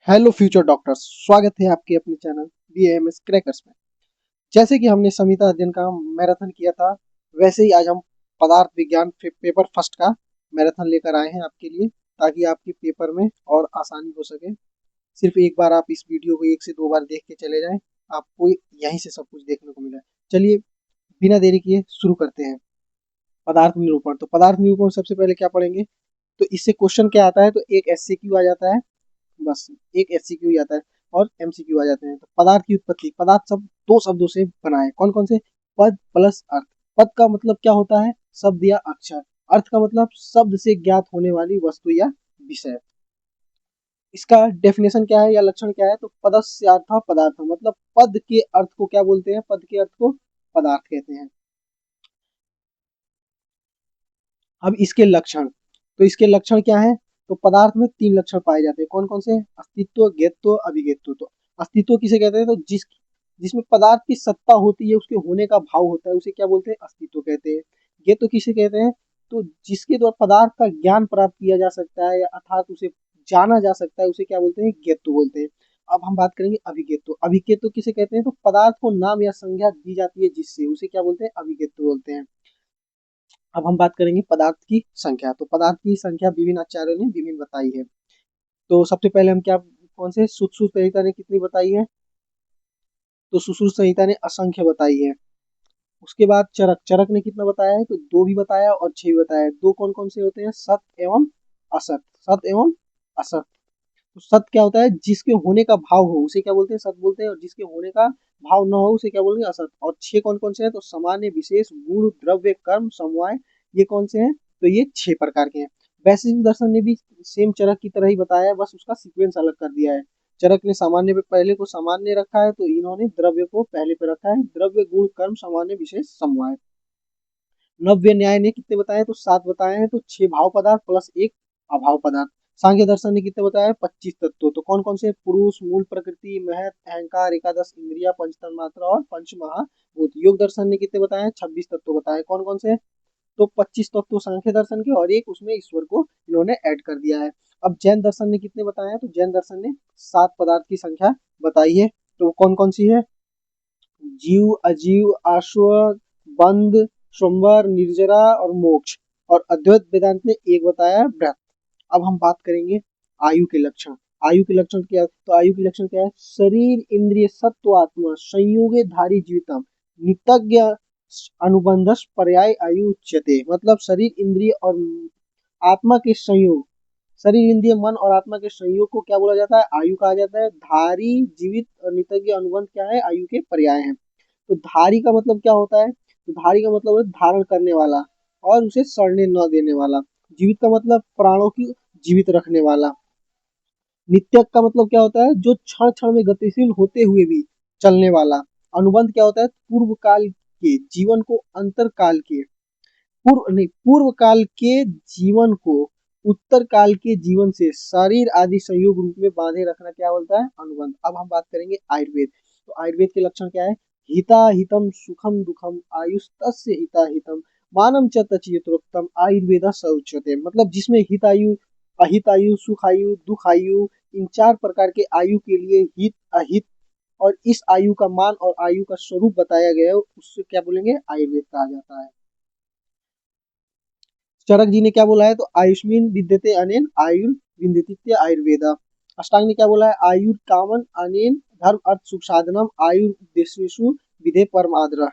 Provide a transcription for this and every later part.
Hello future doctors, स्वागत है आपके अपने चैनल बीएएमएस क्रैकर्स में। जैसे कि हमने संहिता अध्ययन का मैराथन किया था, वैसे ही आज हम पदार्थ विज्ञान पेपर फर्स्ट का मैराथन लेकर आए हैं आपके लिए, ताकि आपके पेपर में और आसानी हो सके। सिर्फ एक बार आप इस वीडियो को 1 से 2 बार देख के चले जाएं, आपको यहीं से सब कुछ देखने को मिला है। चलिए बिना देरी किए शुरू करते हैं। पदार्थ निरूपण। तो पदार्थ निरूपण सबसे पहले क्या पढ़ेंगे, तो इससे क्वेश्चन क्या आता है, तो एक एससीक्यू आ जाता है, बस एक एचसीक्यू ही आता है और एमसीक्यू आ जाते हैं। तो पदार्थ की उत्पत्ति, पदार्थ सब दो शब्दों से बना है। कौन कौन से? पद प्लस अर्थ। पद का मतलब क्या होता है? शब्द या अक्षर। अर्थ का मतलब शब्द से ज्ञात होने वाली वस्तु या विषय। इसका डेफिनेशन क्या है या लक्षण क्या है? तो पदस्यार्थ पदार्थ, मतलब पद के अर्थ को क्या बोलते हैं? पद के अर्थ को पदार्थ कहते हैं। अब इसके लक्षण, तो इसके लक्षण क्या है? तो पदार्थ में 3 लक्षण पाए जाते हैं। कौन कौन से? अस्तित्व, ज्ञेयत्व, अभिज्ञेयत्व। तो अस्तित्व किसे कहते हैं? तो जिसमें पदार्थ की सत्ता होती है, उसके होने का भाव होता है, उसे क्या बोलते हैं? अस्तित्व कहते हैं। ज्ञेयत्व किसे कहते हैं? तो जिसके द्वारा पदार्थ का ज्ञान प्राप्त किया जा सकता है या अर्थात उसे जाना जा सकता है, उसे क्या बोलते हैं? ज्ञेयत्व बोलते हैं। अब हम बात करेंगे अभिज्ञेयत्व। अभिज्ञेयत्व किसे कहते हैं? तो पदार्थ को नाम या संज्ञा दी जाती है जिससे, उसे क्या बोलते हैं? अभिज्ञेयत्व बोलते हैं। अब हम बात करेंगे पदार्थ की संख्या। तो पदार्थ की संख्या विभिन्न आचार्यों ने विभिन्न बताई है। तो सबसे पहले हम क्या, कौन से? सुश्रुत संहिता ने कितनी बताई है? तो सुश्रुत संहिता ने असंख्य बताई है। उसके बाद चरक, चरक ने कितना बताया है? तो 2 भी बताया और 6 भी बताया है। 2 कौन कौन से होते हैं? सत एवं असत। सत एवं असत। तो सत क्या होता है? जिसके होने का भाव हो उसे क्या बोलते हैं? सत बोलते हैं। और जिसके होने का भाव न हो उसे क्या बोलेंगे? असत। और 6 कौन कौन से हैं? तो सामान्य, विशेष, गुण, द्रव्य, कर्म, समवाय। ये कौन से हैं? तो ये 6 प्रकार के हैं। वैशेषिक दर्शन ने भी सेम चरक की तरह ही बताया है, बस उसका सीक्वेंस अलग कर दिया है। चरक ने सामान्य पे पहले को सामान्य रखा है, तो इन्होंने द्रव्य को पहले पे रखा है। द्रव्य, गुण, कर्म, सामान्य, विशेष, समवाय। नव्य न्याय ने कितने बताए? तो 7 बताए हैं। तो 6 भाव पदार्थ प्लस 1 अभाव पदार्थ। सांख्य दर्शन ने कितने बताया? 25 तत्व। तो कौन कौन से? पुरुष, मूल प्रकृति, महत, अहंकार, एकादश इंद्रिया, पंचतन मात्रा और पंच महाभूत। योग दर्शन ने कितने बताए? 26 तत्व बताए। कौन कौन से? तो 25 तत्व सांख्य दर्शन के और एक उसमें ईश्वर को इन्होंने ऐड कर दिया है। अब जैन दर्शन ने कितने बताए हैं? तो जैन दर्शन ने 7 पदार्थ की संख्या बताई है। तो कौन कौन सी है? जीव, अजीव, आश्व, बंध, स्वयंवर, निर्जरा और मोक्ष। और अद्वैत वेदांत ने एक बताया, व्रत। अब हम बात करेंगे आयु के लक्षण। आयु के लक्षण क्या? तो आयु के लक्षण क्या है? शरीर, इंद्रिय, सत्व, आत्मा संयोगे धारी जीवितम नितज्ञ अनुबंधस पर्याय आयु उच्यते। मतलब शरीर, इंद्रिय और आत्मा के संयोग, शरीर, इंद्रिय, मन और आत्मा के संयोग को क्या बोला जाता है? आयु कहा जाता है। धारी, जीवित और नितज्ञ अनुबंध क्या है? आयु के पर्याय हैं। तो धारी का मतलब क्या होता है? तो धारी का मतलब है धारण करने वाला और उसे सड़ने न देने वाला। जीवित का मतलब प्राणों की जीवित रखने वाला। नित्य का मतलब क्या होता है? जो क्षण क्षण में गतिशील होते हुए भी चलने वाला। अनुबंध क्या होता है? पूर्व काल के जीवन को अंतर काल के, पूर्व नहीं, पूर्व काल के जीवन को उत्तर काल के जीवन से शरीर आदि संयोग रूप में बांधे रखना क्या बोलता है? अनुबंध। अब हम बात करेंगे आयुर्वेद। तो आयुर्वेद के लक्षण क्या है? हिता हितम सुखम दुखम आयुस्तस्य हिता हितम मानम च तच्यतोक्तम आयुर्वेद स उच्यते। मतलब जिसमें हितायु, अहितायु, सुखायु, दुखायु, इन 4 प्रकार के आयु के लिए हित, अहित और इस आयु का मान और आयु का स्वरूप बताया गया है, उससे क्या बोलेंगे? आयुर्वेद कहा जाता है। चरक जी ने क्या बोला है? तो आयुष्मीन विद्यते अनेन आयुर्विंदित्य आयुर्वेदा। अष्टांग ने क्या बोला है? आयुर कामन अनेन धर्म अर्थ सुख साधनम आयुर्देशेषु विधे परम आदर।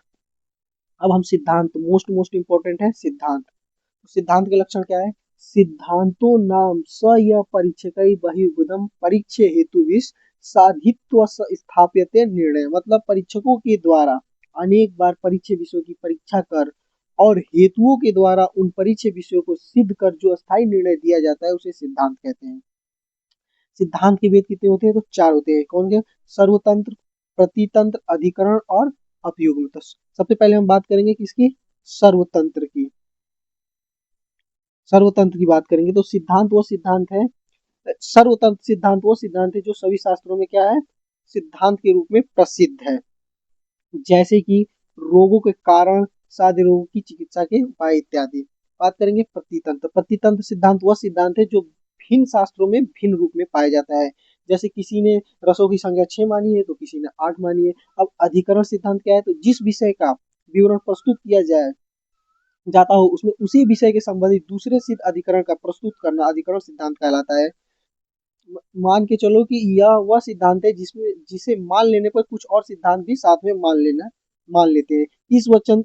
अब हम सिद्धांत, मोस्ट मोस्ट इंपॉर्टेंट है सिद्धांत। तो सिद्धांत के लक्षण क्या है? सिद्धांतो नाम स य परीक्षक बहिर्बुदम परीक्षे हेतु विष साधित्व स्थाप्यते निर्णय। मतलब परीक्षकों के द्वारा अनेक बार परीक्षे विषयों की परीक्षा कर और हेतुओं के द्वारा उन परीक्षे विषयों को सिद्ध कर जो अस्थायी निर्णय दिया जाता है, उसे सिद्धांत कहते हैं। सिद्धांत के वेद कितने होते हैं? तो 4 होते हैं। कौन के? सर्वतंत्र, प्रतितंत्र, अधिकरण और अपयुग्म। तो सबसे पहले हम बात करेंगे किसकी? सर्वतंत्र की। सर्वतंत्र की बात करेंगे तो सिद्धांत वो सिद्धांत है, सर्वतंत्र सिद्धांत वो सिद्धांत है जो सभी शास्त्रों में क्या है? सिद्धांत के रूप में प्रसिद्ध है। जैसे कि रोगों के कारण, साध्य रोगों की चिकित्सा के उपाय इत्यादि। बात करेंगे प्रतितंत्र। प्रतितंत्र सिद्धांत वह सिद्धांत है जो भिन्न शास्त्रों में भिन्न रूप में पाया जाता है। जैसे किसी ने रसों की संख्या 6 मानी है तो किसी ने 8 मानी है। अब अधिकरण सिद्धांत क्या है, तो जिस विषय का विवरण प्रस्तुत किया जाए जाता हो उसमें उसी विषय के संबंधित दूसरे सिद्ध अधिकरण का प्रस्तुत करना अधिकरण सिद्धांत कहलाता है। मान के चलो कि यह वह सिद्धांत है जिसमें जिसे मान लेने पर कुछ और सिद्धांत भी साथ में मान लेते हैं। इस वचन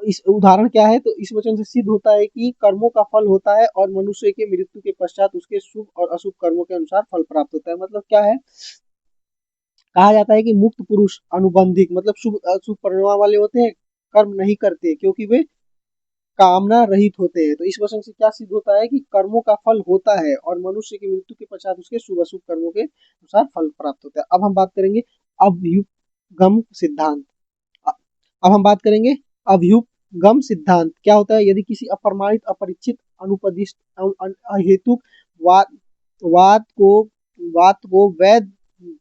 इस उदाहरण क्या है, तो इस वचन से सिद्ध होता है कि कर्मों का फल होता है और मनुष्य के मृत्यु के पश्चात उसके शुभ और अशुभ कर्मों के अनुसार फल प्राप्त होता है। मतलब क्या है, कहा जाता है कि मुक्त पुरुष अनुबंधिक मतलब शुभ अशुभ परिणाम वाले होते हैं, कर्म नहीं करते क्योंकि वे कामना रहित होते हैं। तो इस वचन से क्या सिद्ध होता है कि कर्मों का फल होता है और मनुष्य की मृत्यु के पश्चात उसके शुभ अशुभ कर्मों के अनुसार फल प्राप्त होता है। अब हम बात करेंगे अभ्युपगम सिद्धांत। अब हम बात करेंगे अभ्युपगम सिद्धांत क्या होता है। यदि किसी अप्रमाणित अपरिचित अनुपदिष्ट अहेतुक वाद वाद को वैध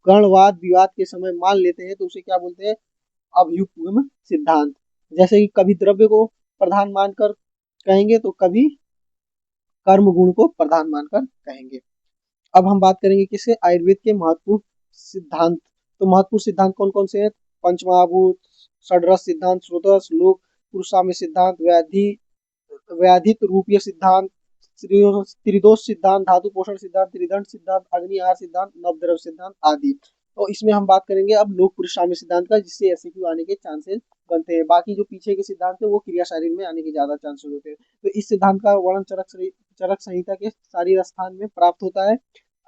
गणवाद विवाद के समय मान लेते हैं तो उसे क्या बोलते हैं, अभ्युपगम सिद्धांत। जैसे कि कभी द्रव्य को प्रधान मानकर कहेंगे तो कभी कर्म गुण को प्रधान मानकर कहेंगे। अब हम बात करेंगे किससे, आयुर्वेद के महत्वपूर्ण सिद्धांत। तो महत्वपूर्ण सिद्धांत कौन कौन से हैं, पंचमहाभूत, षड्रस सिद्धांत, श्रोतरस लोक पुरुषाम्य सिद्धांत, व्याधित रूपीय सिद्धांत, त्रिदोष सिद्धांत, धातु पोषण सिद्धांत, त्रिदंड सिद्धांत, अग्नि आहार सिद्धांत, नवद्रव्य सिद्धांत आदि। तो इसमें हम बात करेंगे अब लोक पुरुषाम्य सिद्धांत का, जिससे एससीक्यू आने के चांसेस बनते हैं। बाकी जो पीछे के सिद्धांत है वो क्रिया शरीर में आने के ज्यादा चांसेस होते हैं। तो इस सिद्धांत का वर्णन चरक संहिता के शारीर स्थान में प्राप्त होता है।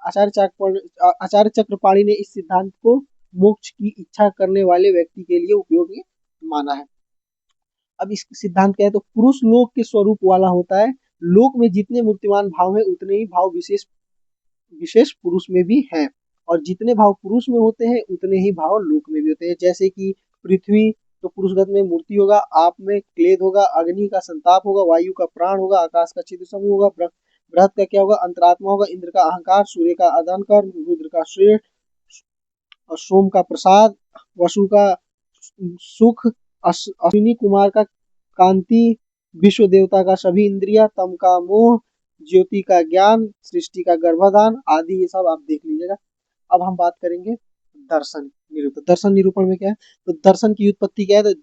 आचार्य चक्रपाणी ने इस सिद्धांत को मोक्ष की इच्छा करने वाले व्यक्ति के लिए उपयोगी माना है। अब इस सिद्धांत क्या है, तो पुरुष लोक के स्वरूप वाला होता है। लोक में जितने मूर्तिमान भाव है उतने ही भाव विशेष विशेष पुरुष में भी हैं, और जितने भाव पुरुष में होते हैं उतने ही भाव लोक में भी होते हैं। जैसे कि पृथ्वी तो पुरुषगत में मूर्ति होगा, आप में क्लेद होगा, अग्नि का संताप होगा, वायु का प्राण होगा, आकाश का छिद्र समूह होगा, बृहत का क्या होगा, अंतरात्मा होगा, इंद्र का अहंकार, सूर्य का आदान कर्म, रुद्र का श्रेय, और सोम का प्रसाद, वसु का सुख, अश्विनी कुमार का कांति, विश्व देवता का सभी इंद्रिया, तम का मोह, ज्योति का ज्ञान, सृष्टि का गर्भाधान आदि, ये सब आप देख लीजिएगा। अब हम बात करेंगे दर्शन निरूपण। दर्शन निरूपण में क्या है, तो दर्शन की उत्पत्ति क्या है, तो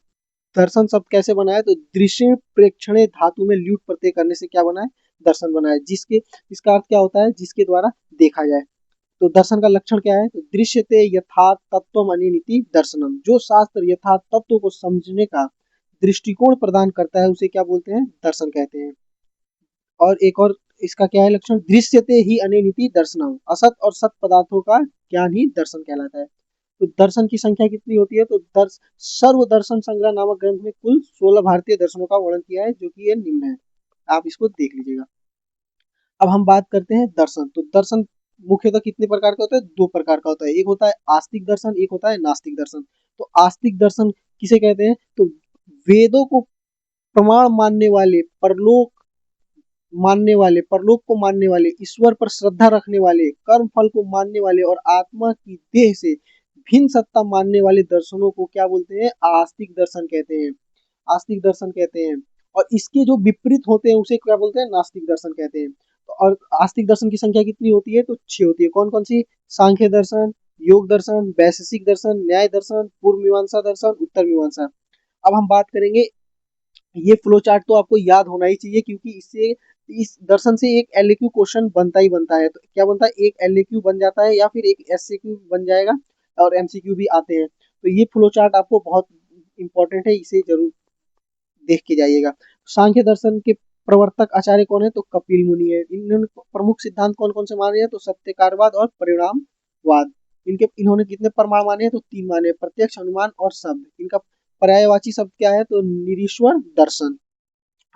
दर्शन शब्द कैसे बना है, तो दृश्य प्रेक्षणे धातु में ल्यूट प्रत्यय करने से क्या बना है, दर्शन बना है। जिसके इसका अर्थ क्या होता है, जिसके द्वारा देखा जाए। तो दर्शन का लक्षण क्या है, तो दृश्यते यथार्थ तत्व अनिति दर्शनम। जो शास्त्र यथार्थ तत्व को समझने का दृष्टिकोण प्रदान करता है उसे क्या बोलते हैं, दर्शन कहते हैं। और एक और इसका क्या है लक्षण, दृश्यते ही अनिति दर्शनम। असत और सत पदार्थों का ज्ञान ही दर्शन कहलाता है। तो दर्शन की संख्या कितनी होती है, तो सर्व दर्शन संग्रह नामक ग्रंथ में कुल 16 भारतीय दर्शनों का वर्णन किया है, जो कि ये निम्न है, आप इसको देख लीजिएगा। अब हम बात करते हैं दर्शन। तो दर्शन मुख्यतः कितने प्रकार का होता है, दो प्रकार का होता है। एक होता है आस्तिक दर्शन, एक होता है नास्तिक दर्शन। तो आस्तिक दर्शन किसे कहते हैं, तो वेदों को प्रमाण परलोक को मानने वाले, ईश्वर पर श्रद्धा रखने वाले, कर्म फल को मानने वाले और आत्मा की देह से भिन्न सत्ता मानने वाले दर्शनों को क्या बोलते हैं, आस्तिक दर्शन कहते हैं। आस्तिक दर्शन कहते हैं। और इसके जो विपरीत होते हैं उसे क्या बोलते हैं, नास्तिक दर्शन कहते हैं। तो और आस्तिक दर्शन की संख्या कितनी होती है, तो 6 होती है। कौन कौन सी, सांख्य दर्शन, योग दर्शन, वैशेषिक दर्शन, न्याय दर्शन, पूर्व मीमांसा दर्शन, उत्तर मीमांसा। अब हम बात करेंगे, ये फ्लो चार्ट तो आपको याद होना ही चाहिए, क्योंकि इससे इस दर्शन से एक एलएक्यू क्वेश्चन बनता ही बनता है। तो क्या बनता है, एक एलएक्यू बन जाता है या फिर एक एससीक्यू बन जाएगा, और एमसीक्यू भी आते हैं। तो ये फ्लो चार्ट आपको बहुत इंपॉर्टेंट है, इसे जरूर देख के जाइएगा। सांख्य दर्शन के प्रवर्तक आचार्य कौन है, तो कपिल मुनि है। इन्होंने प्रमुख सिद्धांत कौन कौन से माने हैं, तो सत्यकारवाद और परिणामवाद। इन्होंने कितने प्रमाण माने हैं, तो 3 माने, प्रत्यक्ष, अनुमान और शब्द। इनका पर्यायवाची शब्द क्या है, तो निरीश्वर दर्शन।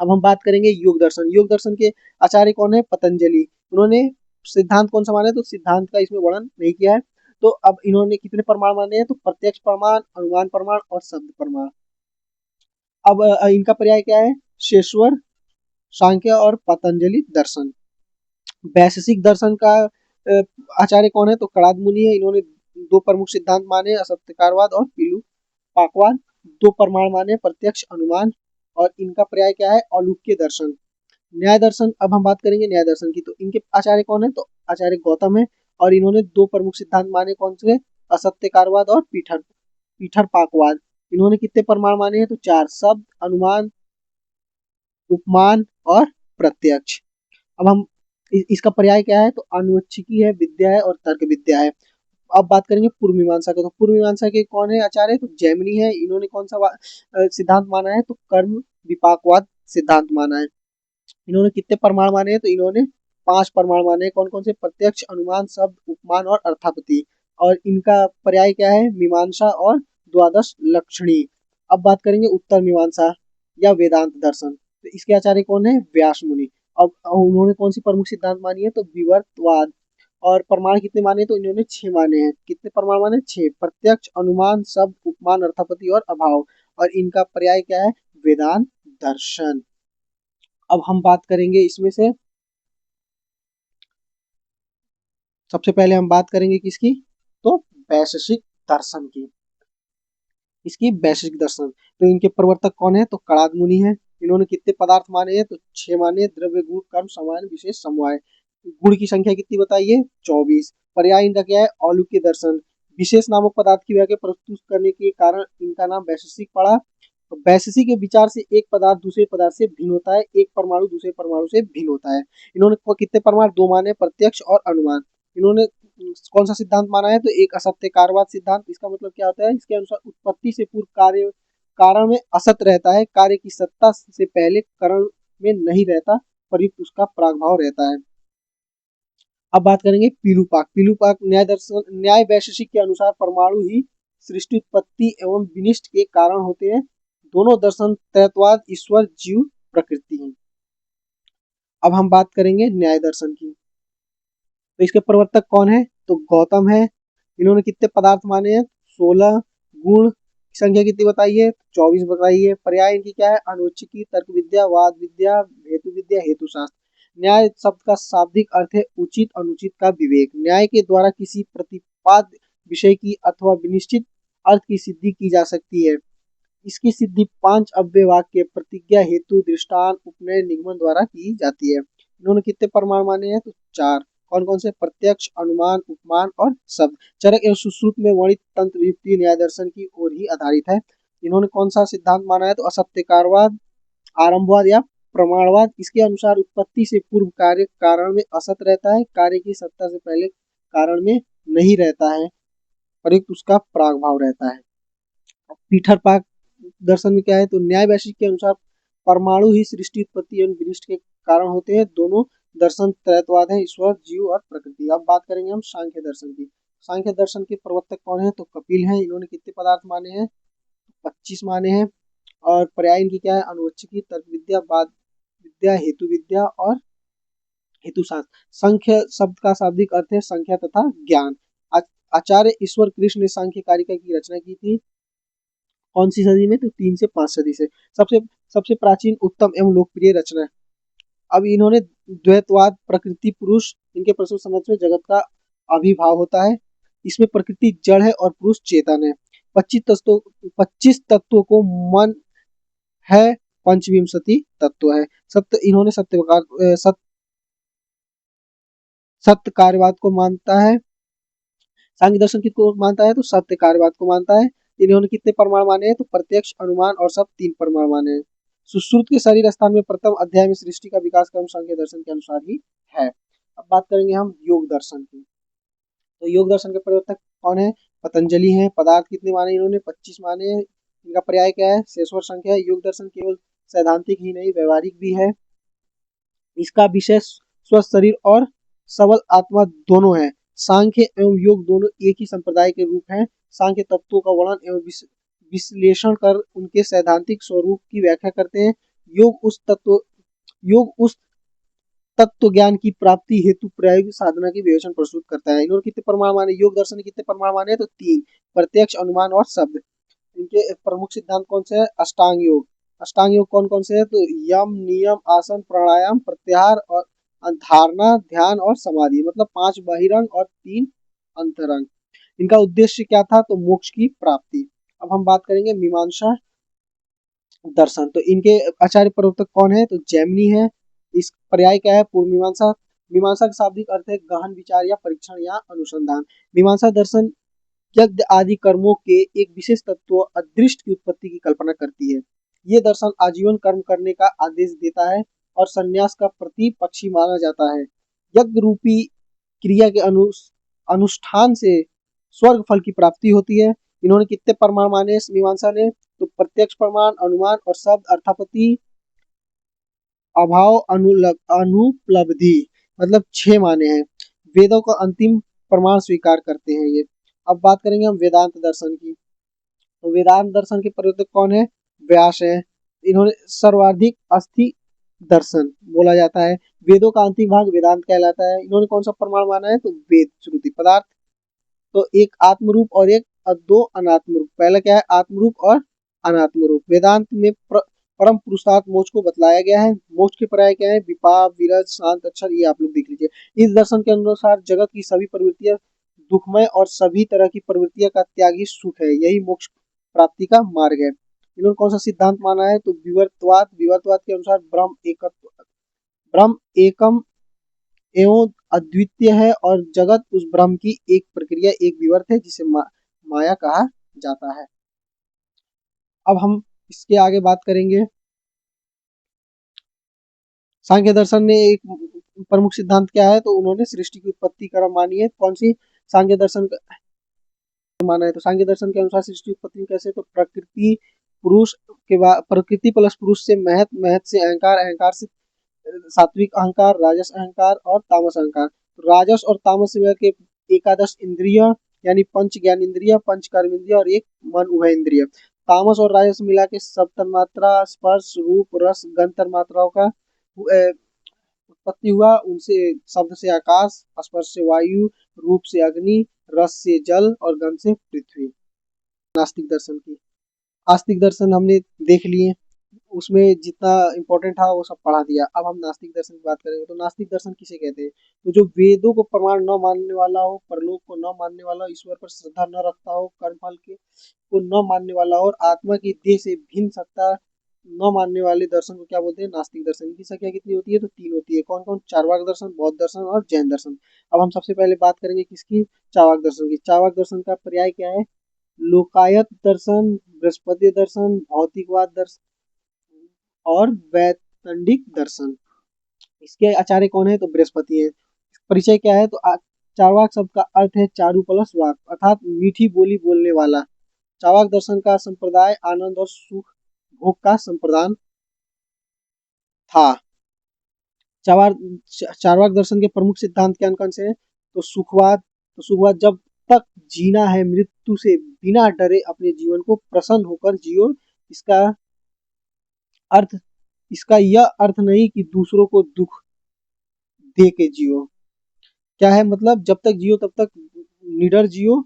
अब हम बात करेंगे योग दर्शन। योग दर्शन के आचार्य कौन है, पतंजलि। उन्होंने सिद्धांत कौन सा माना है, तो सिद्धांत का इसमें वर्णन नहीं किया है। तो अब इन्होंने कितने प्रमाण माने हैं, तो प्रत्यक्ष प्रमाण, अनुमान प्रमाण और शब्द प्रमाण। अब इनका पर्याय क्या है, शेश्वर, सांख्य और पतंजलि दर्शन। वैशेषिक दर्शन का आचार्य कौन है, तो कणाद मुनि है। इन्होंने 2 प्रमुख सिद्धांत माने, असत्यकारवाद और पीलू पाकवाद। 2 प्रमाण माने, प्रत्यक्ष, अनुमान। और इनका पर्याय क्या है, औलूक्य दर्शन। न्याय दर्शन, अब हम बात करेंगे न्याय दर्शन की। तो इनके आचार्य कौन है, तो आचार्य गौतम है। और इन्होंने दो प्रमुख सिद्धांत माने, कौन से? असत्यकारवाद और पीठरपाकवाद। इन्होंने कितने प्रमाण माने हैं? तो चार: शब्द, अनुमान, उपमान और प्रत्यक्ष। अब हम इसका पर्याय क्या है? तो आनुवंशिकी है, विद्या है और तर्क विद्या है। अब बात करेंगे पूर्व मीमांसा का। तो पूर्व मीमांसा के कौन है आचार्य? तो जैमिनी है। इन्होंने कौन सा सिद्धांत माना है? तो कर्म विपाकवाद सिद्धांत माना है। इन्होंने कितने प्रमाण माने हैं? तो इन्होंने पांच प्रमाण माने हैं। कौन कौन से? प्रत्यक्ष, अनुमान, शब्द, उपमान और अर्थापत्ति। और इनका पर्याय क्या है? मीमांसा और द्वादश लक्षणी। अब बात करेंगे उत्तर मीमांसा या वेदांत दर्शन। तो इसके आचार्य कौन है? व्यास मुनि। अब उन्होंने कौन सी प्रमुख सिद्धांत मानी है? तो विवर्तवाद। और प्रमाण कितने माने? तो इन्होंने 6 माने हैं। कितने प्रमाण माने? 6: प्रत्यक्ष, अनुमान, शब्द, उपमान, अर्थापत्ति और अभाव। और इनका पर्याय क्या है? वेदांत दर्शन। अब हम बात करेंगे इसमें से, सबसे पहले हम बात करेंगे किसकी? तो वैशेषिक दर्शन की। इसकी वैशेषिक दर्शन। तो इनके प्रवर्तक कौन है? तो कणाद मुनि है। इन्होंने कितने पदार्थ माने हैं? तो 6 माने: द्रव्य, गुण, कर्म, समान, विशेष, समवाय। गुण की संख्या कितनी बताइए? 24। पर्याय इनका क्या है? औलूक्य दर्शन। विशेष नामक पदार्थ की व्याख्या प्रस्तुत करने के कारण इनका नाम वैशेषिक पड़ा। तो वैशेषिक के विचार से एक पदार्थ दूसरे पदार्थ से भिन्न होता है, एक परमाणु दूसरे परमाणु से भिन्न होता है। इन्होंने कितने प्रमाण? 2 माने: प्रत्यक्ष और अनुमान। इन्होंने कौन सा सिद्धांत माना है? तो एक असत्य कारवाद सिद्धांत। इसका मतलब क्या होता है? इसके अनुसार उत्पत्ति से पूर्व कार्य कारण में असत रहता है, कार्य की सत्ता से पहले कारण में नहीं रहता, प्रयुक्त उसका प्रागभाव रहता है। अब बात करेंगे पीलूपाक। पीलूपाक न्याय दर्शन, न्याय वैशेषिक के अनुसार परमाणु ही सृष्टि उत्पत्ति एवं विनिष्ट के कारण होते हैं। दोनों दर्शन त्रैतवाद, ईश्वर, जीव, प्रकृति हैं। अब हम बात करेंगे न्याय दर्शन की। तो इसके प्रवर्तक कौन है? तो गौतम है। इन्होंने कितने पदार्थ माने हैं? 16। गुण की संख्या कितनी बताइए? 24 बताइए। पर्याय इनकी क्या है? अनुवंशिकी, तर्क विद्या, वाद विद्या, हेतु विद्या, हेतु शास्त्र। न्याय शब्द का शाब्दिक अर्थ है उचित अनुचित का विवेक। न्याय के द्वारा किसी प्रतिपाद्य विषय की अथवा विनिश्चित अर्थ की सिद्धि की जा सकती है। इसकी सिद्धि 5 अव्यय वाक्य, प्रतिज्ञा, हेतु, दृष्टांत, उपनय, निगमन द्वारा की जाती है। इन्होंने कितने प्रमाण माने हैं? तो 4। कौन कौन से? प्रत्यक्ष, अनुमान, उपमान और शब्द। चरक एवं सुश्रुत में वर्णित तंत्र युक्ति न्याय दर्शन की ओर ही आधारित है। इन्होंने कौन सा सिद्धांत माना है? तो असत्यकारवाद, आरंभवाद या प्रमाणवाद। इसके अनुसार उत्पत्ति से पूर्व कार्य कारण में असत रहता है, कार्य की सत्ता से पहले कारण में नहीं रहता है, प्रयुक्त उसका प्रागभाव रहता है। पीठरपाक दर्शन में क्या है? तो न्याय वैशेषिक के अनुसार परमाणु ही सृष्टि उत्पत्ति एवं विनिष्ट के कारण होते हैं। दोनों दर्शन त्रैतवाद है, ईश्वर, जीव और प्रकृति। अब बात करेंगे हम सांख्य दर्शन की। सांख्य दर्शन के प्रवर्तक कौन है? तो कपिल है। इन्होंने कितने पदार्थ माने हैं? 25 माने हैं। और पर्याय इनकी क्या है? अनुवंशिकी, तर्क विद्या, वाद विद्या, हेतु विद्या और हेतु शास्त्र। संख्य शब्द का शाब्दिक अर्थ है संख्या तथा ज्ञान। आचार्य ईश्वर कृष्ण ने सांख्य कारिका की रचना की थी। कौन सी सदी में? तो 3 से 5 सदी से। सबसे सबसे प्राचीन, उत्तम एवं लोकप्रिय रचना। अब इन्होंने द्वैतवाद, प्रकृति पुरुष, इनके प्रश्न समझ में जगत का अभिभाव होता है। इसमें प्रकृति जड़ है और पुरुष चेतन है। 25 तत्वों को मन है, पंचविंशति तत्व है। सत्य, इन्होंने सत्य कार्यवाद को मानता है। सांख्य दर्शन किसको मानता है? तो सत्य कार्यवाद को मानता है। इन्होंने कितने प्रमाण माने हैं? तो प्रत्यक्ष, अनुमान और सब 3 प्रमाण माने हैं। सुश्रुत के शरीर स्थान में प्रथम अध्याय में सृष्टि का विकास क्रम सांख्य दर्शन के अनुसार ही है। अब बात करेंगे हम योग दर्शन की। तो योग दर्शन के प्रवर्तक कौन है? पतंजलि है। पदार्थ कितने माने इन्होंने? 25 माने हैं। इनका पर्याय क्या है? शेषवर संख्या है। योग दर्शन केवल सैद्धांतिक ही नहीं, व्यवहारिक भी है। इसका विषय स्वस्थ शरीर और सबल आत्मा दोनों है। सांख्य एवं योग दोनों एक ही संप्रदाय के रूप हैं। सांख्य तत्वों का वर्णन एवं विश्लेषण कर उनके सैद्धांतिक स्वरूप की व्याख्या करते हैं। योग उस तत्व ज्ञान की प्राप्ति हेतु प्रायोगिक साधना की विवेचन प्रस्तुत करता है। इन्होंने कितने प्रमाण माने? योग दर्शन ने कितने प्रमाण माने? तो 3: प्रत्यक्ष, अनुमान और शब्द। इनके प्रमुख सिद्धांत कौन से हैं? अष्टांग योग। अष्टांग योग कौन कौन से हैं? तो यम, नियम, आसन, प्राणायाम, प्रत्याहार और धारणा, ध्यान और समाधि। मतलब 5 बहिरंग और 3 अंतरंग। इनका उद्देश्य क्या था? तो मोक्ष की प्राप्ति। अब हम बात करेंगे मीमांसा दर्शन। तो इनके आचार्य प्रवर्तक कौन है? तो जैमिनी है। इस पर्याय क्या है? पूर्व मीमांसा। मीमांसा का शाब्दिक अर्थ है गहन विचार या परीक्षण या अनुसंधान। मीमांसा दर्शन यज्ञ आदि कर्मों के एक विशेष तत्व अदृष्ट की उत्पत्ति की कल्पना करती है। ये दर्शन आजीवन कर्म करने का आदेश देता है और संन्यास का प्रतिपक्षी माना जाता है। यज्ञ रूपी क्रिया के अनुष्ठान से स्वर्ग फल की प्राप्ति होती है। इन्होंने कितने प्रमाण माने मीमांसा ने? तो प्रत्यक्ष प्रमाण, अनुमान और शब्द अर्थापत्ति अभाव अनुपलब्धि, मतलब 6 माने हैं। वेदों का अंतिम प्रमाण स्वीकार करते हैं ये। अब बात करेंगे हम वेदांत दर्शन की। तो वेदांत दर्शन के प्रवर्तक कौन है? व्यास है। इन्होंने सर्वाधिक अस्थि दर्शन बोला जाता है। वेदों का अंतिम भाग वेदांत कहलाता है। इन्होंने कौन सा प्रमाण माना है? तो वेद, श्रुति, पदार्थ। तो एक आत्म रूप और एक दो अनात्म रूप। पहला क्या है? आत्म रूप और अनात्म रूप। वेदांत में परम पुरुषार्थ मोक्ष को बतलाया गया है। मोक्ष के पर्याय क्या है? विपाक, विरज, शांत, अक्षर। ये आप लोग देख लीजिए। इस दर्शन के अनुसार जगत की सभी प्रवृत्तियां दुखमय और सभी तरह की प्रवृत्तियां का त्यागी सुख है। यही मोक्ष प्राप्ति का मार्ग है। इन्होंने कौन सा सिद्धांत माना है? तो विवर्तवाद। विवर्तवाद के अनुसार ब्रह्म एकम एवं अद्वितीय है और जगत उस ब्रह्म की एक प्रक्रिया, एक विवर्त है जिसे माया कहा जाता है। अब हम इसके आगे बात करेंगे। सांख्य दर्शन ने एक प्रमुख सिद्धांत क्या है? तो उन्होंने सृष्टि की उत्पत्ति क्रम मानी है। कौन सी? सांख्य दर्शन माना है। तो सांख्य दर्शन के अनुसार सृष्टि उत्पत्ति कैसे? तो प्रकृति पुरुष के बाद प्रकृति प्लस पुरुष से महत, महत से अहंकार, अहंकार से सात्विक अहंकार, राजस अहंकार और तामस अहंकार। राजस और तामस में के एकादश इंद्रिय यानी पंच ज्ञान इंद्रिय, पंच कर्म इंद्रिय और एक मन उभय इंद्रिय। तामस और राजस मिला के सब तन्मात्रा, स्पर्श, रूप, रस, गंध तन्मात्राओं का उत्पत्ति हुआ। उनसे शब्द से आकाश, स्पर्श से वायु, रूप से अग्नि, रस से जल और गंध से पृथ्वी। नास्तिक दर्शन की आस्तिक दर्शन हमने देख लिए, उसमें जितना इंपॉर्टेंट था वो सब पढ़ा दिया। अब हम नास्तिक दर्शन की बात करेंगे। तो नास्तिक दर्शन किसे कहते हैं? तो जो वेदों को प्रमाण न मानने वाला हो, परलोक को न मानने वाला हो, ईश्वर पर श्रद्धा न रखता हो, कर्म फल के को न मानने वाला हो और आत्मा की देह से भिन्न सत्ता न मानने वाले दर्शन को क्या बोलते हैं? नास्तिक दर्शन। इनकी संख्या कितनी होती है? तो 3 होती है। कौन कौन? चार्वाक दर्शन, बौद्ध दर्शन और जैन दर्शन। अब हम सबसे पहले बात करेंगे किसकी? चार्वाक दर्शन की। चार्वाक दर्शन का पर्याय क्या है? लोकायत दर्शन, बृहस्पति दर्शन, भौतिकवाद दर्शन और वैतंडिक दर्शन। इसके आचार्य कौन है? तो बृहस्पति है। परिचय क्या है? तो चार्वाक शब्द का अर्थ है चारु प्लस वाक, अर्थात मीठी बोली बोलने वाला। चार्वाक दर्शन का संप्रदाय आनंद और सुख भोग का संप्रदान था। चार्वाक दर्शन के प्रमुख सिद्धांत कौन कौन से हैं? तो सुखवाद। तो सुखवाद, जब तक जीना है मृत्यु से बिना डरे अपने जीवन को प्रसन्न होकर जियो। इसका अर्थ, इसका यह अर्थ नहीं कि दूसरों को दुख दे के जियो। क्या है मतलब? जब तक जियो तब तक निडर जियो,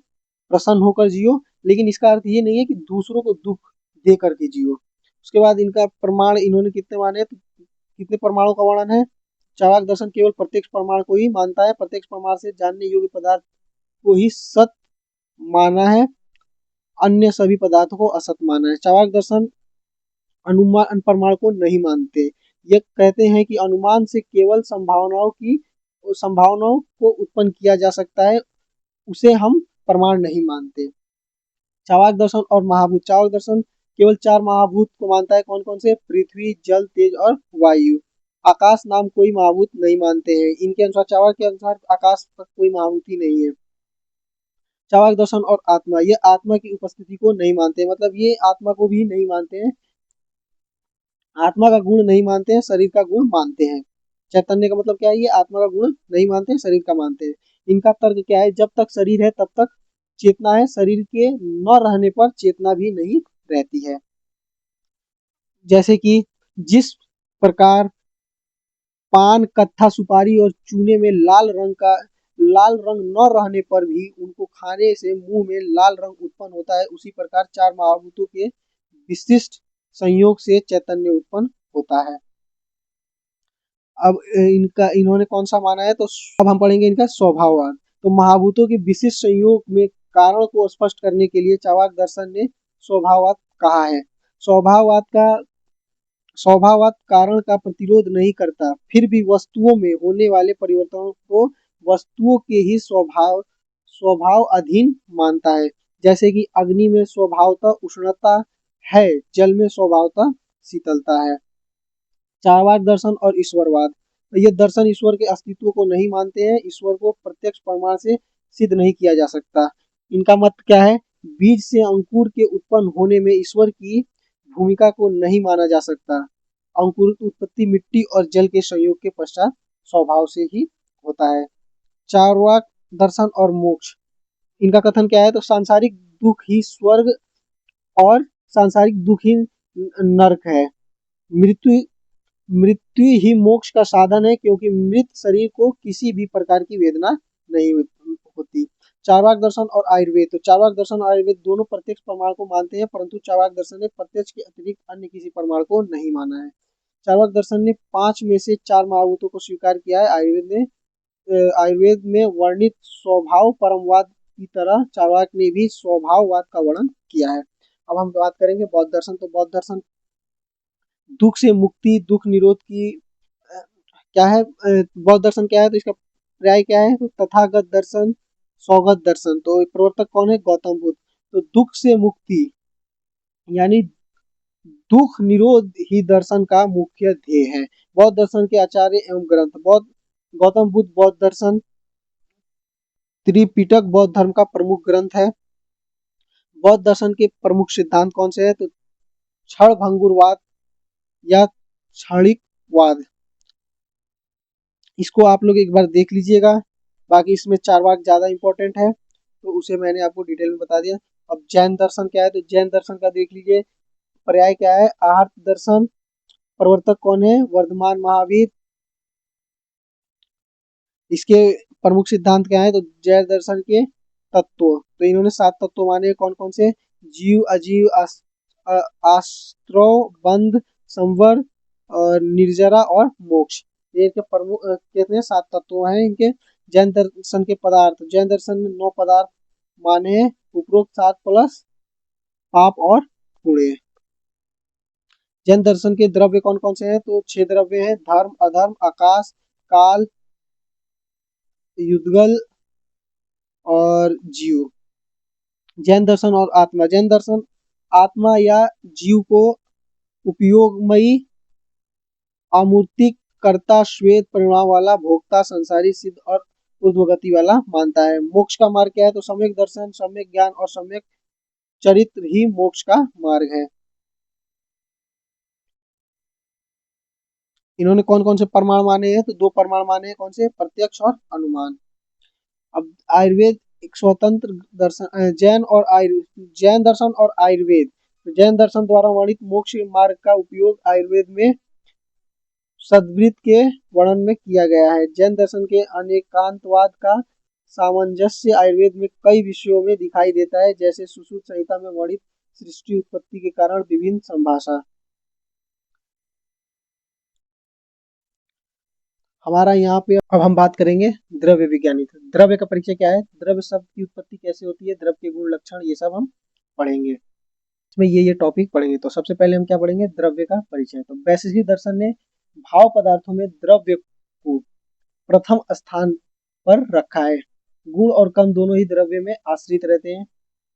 प्रसन्न होकर जियो, लेकिन इसका अर्थ ये नहीं है कि दूसरों को दुख दे करके जियो। उसके बाद इनका प्रमाण इन्होंने कितने माने? तो कितने प्रमाणों का वर्णन है? चार्वाक दर्शन केवल प्रत्यक्ष प्रमाण को ही मानता है। प्रत्यक्ष प्रमाण से जानने योग्य पदार्थ को ही सत माना है, अन्य सभी पदार्थों को असत माना है। चार्वाक दर्शन अनुमान प्रमाण को नहीं मानते। ये कहते हैं कि अनुमान से केवल संभावनाओं को उत्पन्न किया जा सकता है, उसे हम प्रमाण नहीं मानते। चार्वाक दर्शन और महाभूत। चार्वाक दर्शन केवल 4 महाभूत को मानता है। कौन कौन से? पृथ्वी, जल, तेज और वायु। आकाश नाम कोई महाभूत नहीं मानते हैं। इनके अनुसार, चार्वाक के अनुसार आकाश तक कोई महाभूत ही नहीं है। चार्वाक दर्शन और आत्मा, ये आत्मा की उपस्थिति को नहीं मानते, मतलब ये आत्मा को भी नहीं मानते हैं। आत्मा का गुण नहीं मानते हैं, शरीर का गुण मानते हैं। चैतन्य का मतलब क्या है? ये आत्मा का गुण नहीं मानते हैं, शरीर का मानते हैं। इनका तर्क क्या है? जब तक शरीर है तब तक चेतना है, शरीर के न रहने पर चेतना भी नहीं रहती है। जैसे कि जिस प्रकार पान, कत्था, सुपारी और चूने में लाल रंग न रहने पर भी उनको खाने से मुंह में लाल रंग उत्पन्न होता है, उसी प्रकार 4 महाभूतों के विशिष्ट संयोग से चैतन्य उत्पन्न होता है। अब इन्होंने कौन सा माना है? तो अब हम पढ़ेंगे इनका स्वभाववाद। तो महाभूतों के विशिष्ट संयोग में कारण को स्पष्ट करने के लिए चार्वाक दर्शन ने स्वभाववाद कहा है। स्वभाववाद का स्वभावत कारण का प्रतिरोध नहीं करता, फिर भी वस्तुओं में होने वाले परिवर्तनों को वस्तुओं के ही स्वभाव अधीन मानता है। जैसे कि अग्नि में स्वभावतः उष्णता है, जल में स्वभावतः शीतलता है। चार्वाक दर्शन और ईश्वरवाद, तो ये दर्शन ईश्वर के अस्तित्व को नहीं मानते हैं, ईश्वर को प्रत्यक्ष प्रमाण से सिद्ध नहीं किया जा सकता। इनका मत क्या है, बीज से अंकुर के उत्पन्न होने में ईश्वर की भूमिका को नहीं माना जा सकता। अंकुर उत्पत्ति मिट्टी और जल के संयोग के पश्चात स्वभाव से ही होता है। चार्वाक दर्शन और मोक्ष, इनका कथन क्या है, तो सांसारिक दुख ही स्वर्ग और सांसारिक दुख ही नरक है। मृत्यु मृत्यु ही मोक्ष का साधन है, क्योंकि मृत शरीर को किसी भी प्रकार की वेदना नहीं होती। चार्वाक दर्शन और आयुर्वेद, तो चार्वाक दर्शन और आयुर्वेद दोनों प्रत्यक्ष प्रमाण को मानते हैं, परंतु चार्वाक दर्शन ने प्रत्यक्ष के अतिरिक्त अन्य किसी प्रमाण को नहीं माना है। चार्वाक दर्शन ने 5 में से 4 महाभूतों को स्वीकार किया है। आयुर्वेद में वर्णित स्वभाव परमवाद की तरह चार्वाक ने भी स्वभाववाद का वर्णन किया है। अब हम बात करेंगे बौद्ध दर्शन, तो बौद्ध दर्शन दुख से मुक्ति, दुख निरोध की क्या है, बौद्ध दर्शन क्या है, तो इसका पर्याय क्या है, तो तथागत दर्शन, सौगत दर्शन। तो प्रवर्तक कौन है, गौतम बुद्ध। तो दुख से मुक्ति यानी दुख निरोध ही दर्शन का मुख्य ध्येय है। बौद्ध दर्शन के आचार्य एवं ग्रंथ, बौद्ध गौतम बुद्ध बौद्ध दर्शन त्रिपिटक बौद्ध धर्म का प्रमुख ग्रंथ है। बौद्ध दर्शन के प्रमुख सिद्धांत कौन से है, तो क्षण भंगुरवाद या क्षणिकवाद, इसको आप लोग एक बार देख लीजिएगा। बाकी इसमें चार्वाक ज्यादा इंपॉर्टेंट है, तो उसे मैंने आपको डिटेल में बता दिया। अब जैन दर्शन क्या है, तो जैन दर्शन का देख लीजिए, पर्याय क्या है, आर्त दर्शन। प्रवर्तक कौन है, वर्धमान महावीर। इसके प्रमुख सिद्धांत क्या है, तो जैन दर्शन के तत्व, तो इन्होंने 7 तत्व माने, कौन कौन से, जीव अजीव आश्रव बंध संवर और निर्जरा और मोक्ष, ये इनके प्रमुख कितने 7 तत्व हैं इनके। जैन दर्शन के पदार्थ, जैन दर्शन में 9 पदार्थ माने हैं, उपरोक्त 7 प्लस पाप और पुण्य। जैन दर्शन के द्रव्य कौन कौन से हैं, तो 6 द्रव्य हैं, धर्म अधर्म आकाश काल युद्गल और जीव। जैन दर्शन और आत्मा, जैन दर्शन आत्मा या जीव को उपयोगमयी अमूर्तिक कर्ता श्वेत परिणाम वाला भोक्ता संसारी सिद्ध और ऊर्ध्वगति वाला मानता है। मोक्ष का मार्ग क्या है, तो सम्यक दर्शन सम्यक ज्ञान और सम्यक चरित्र ही मोक्ष का मार्ग है। इन्होंने कौन कौन से प्रमाण माने हैं, तो 2 प्रमाण माने हैं, कौन से, प्रत्यक्ष और अनुमान। अब आयुर्वेद एक स्वतंत्र दर्शन, जैन दर्शन और आयुर्वेद, तो जैन दर्शन द्वारा वर्णित मोक्ष मार्ग का उपयोग आयुर्वेद में सद्वृत के वर्णन में किया गया है। जैन दर्शन के अनेकांतवाद का सामंजस्य आयुर्वेद में कई विषयों में दिखाई देता है, जैसे सुश्रुत संहिता में वर्णित सृष्टि उत्पत्ति के कारण विभिन्न संभाषा। हमारा यहाँ पे अब हम बात करेंगे द्रव्य विज्ञानी। द्रव्य का परिचय क्या है, द्रव्य शब्द की उत्पत्ति कैसे होती है, द्रव्य के गुण लक्षण, ये सब हम पढ़ेंगे। इसमें ये टॉपिक पढ़ेंगे। तो सबसे पहले हम क्या पढ़ेंगे, द्रव्य का परिचय। तो वैशेषिक दर्शन ने भाव पदार्थों में द्रव्य को प्रथम स्थान पर रखा है। गुण और कम दोनों ही द्रव्य में आश्रित रहते हैं।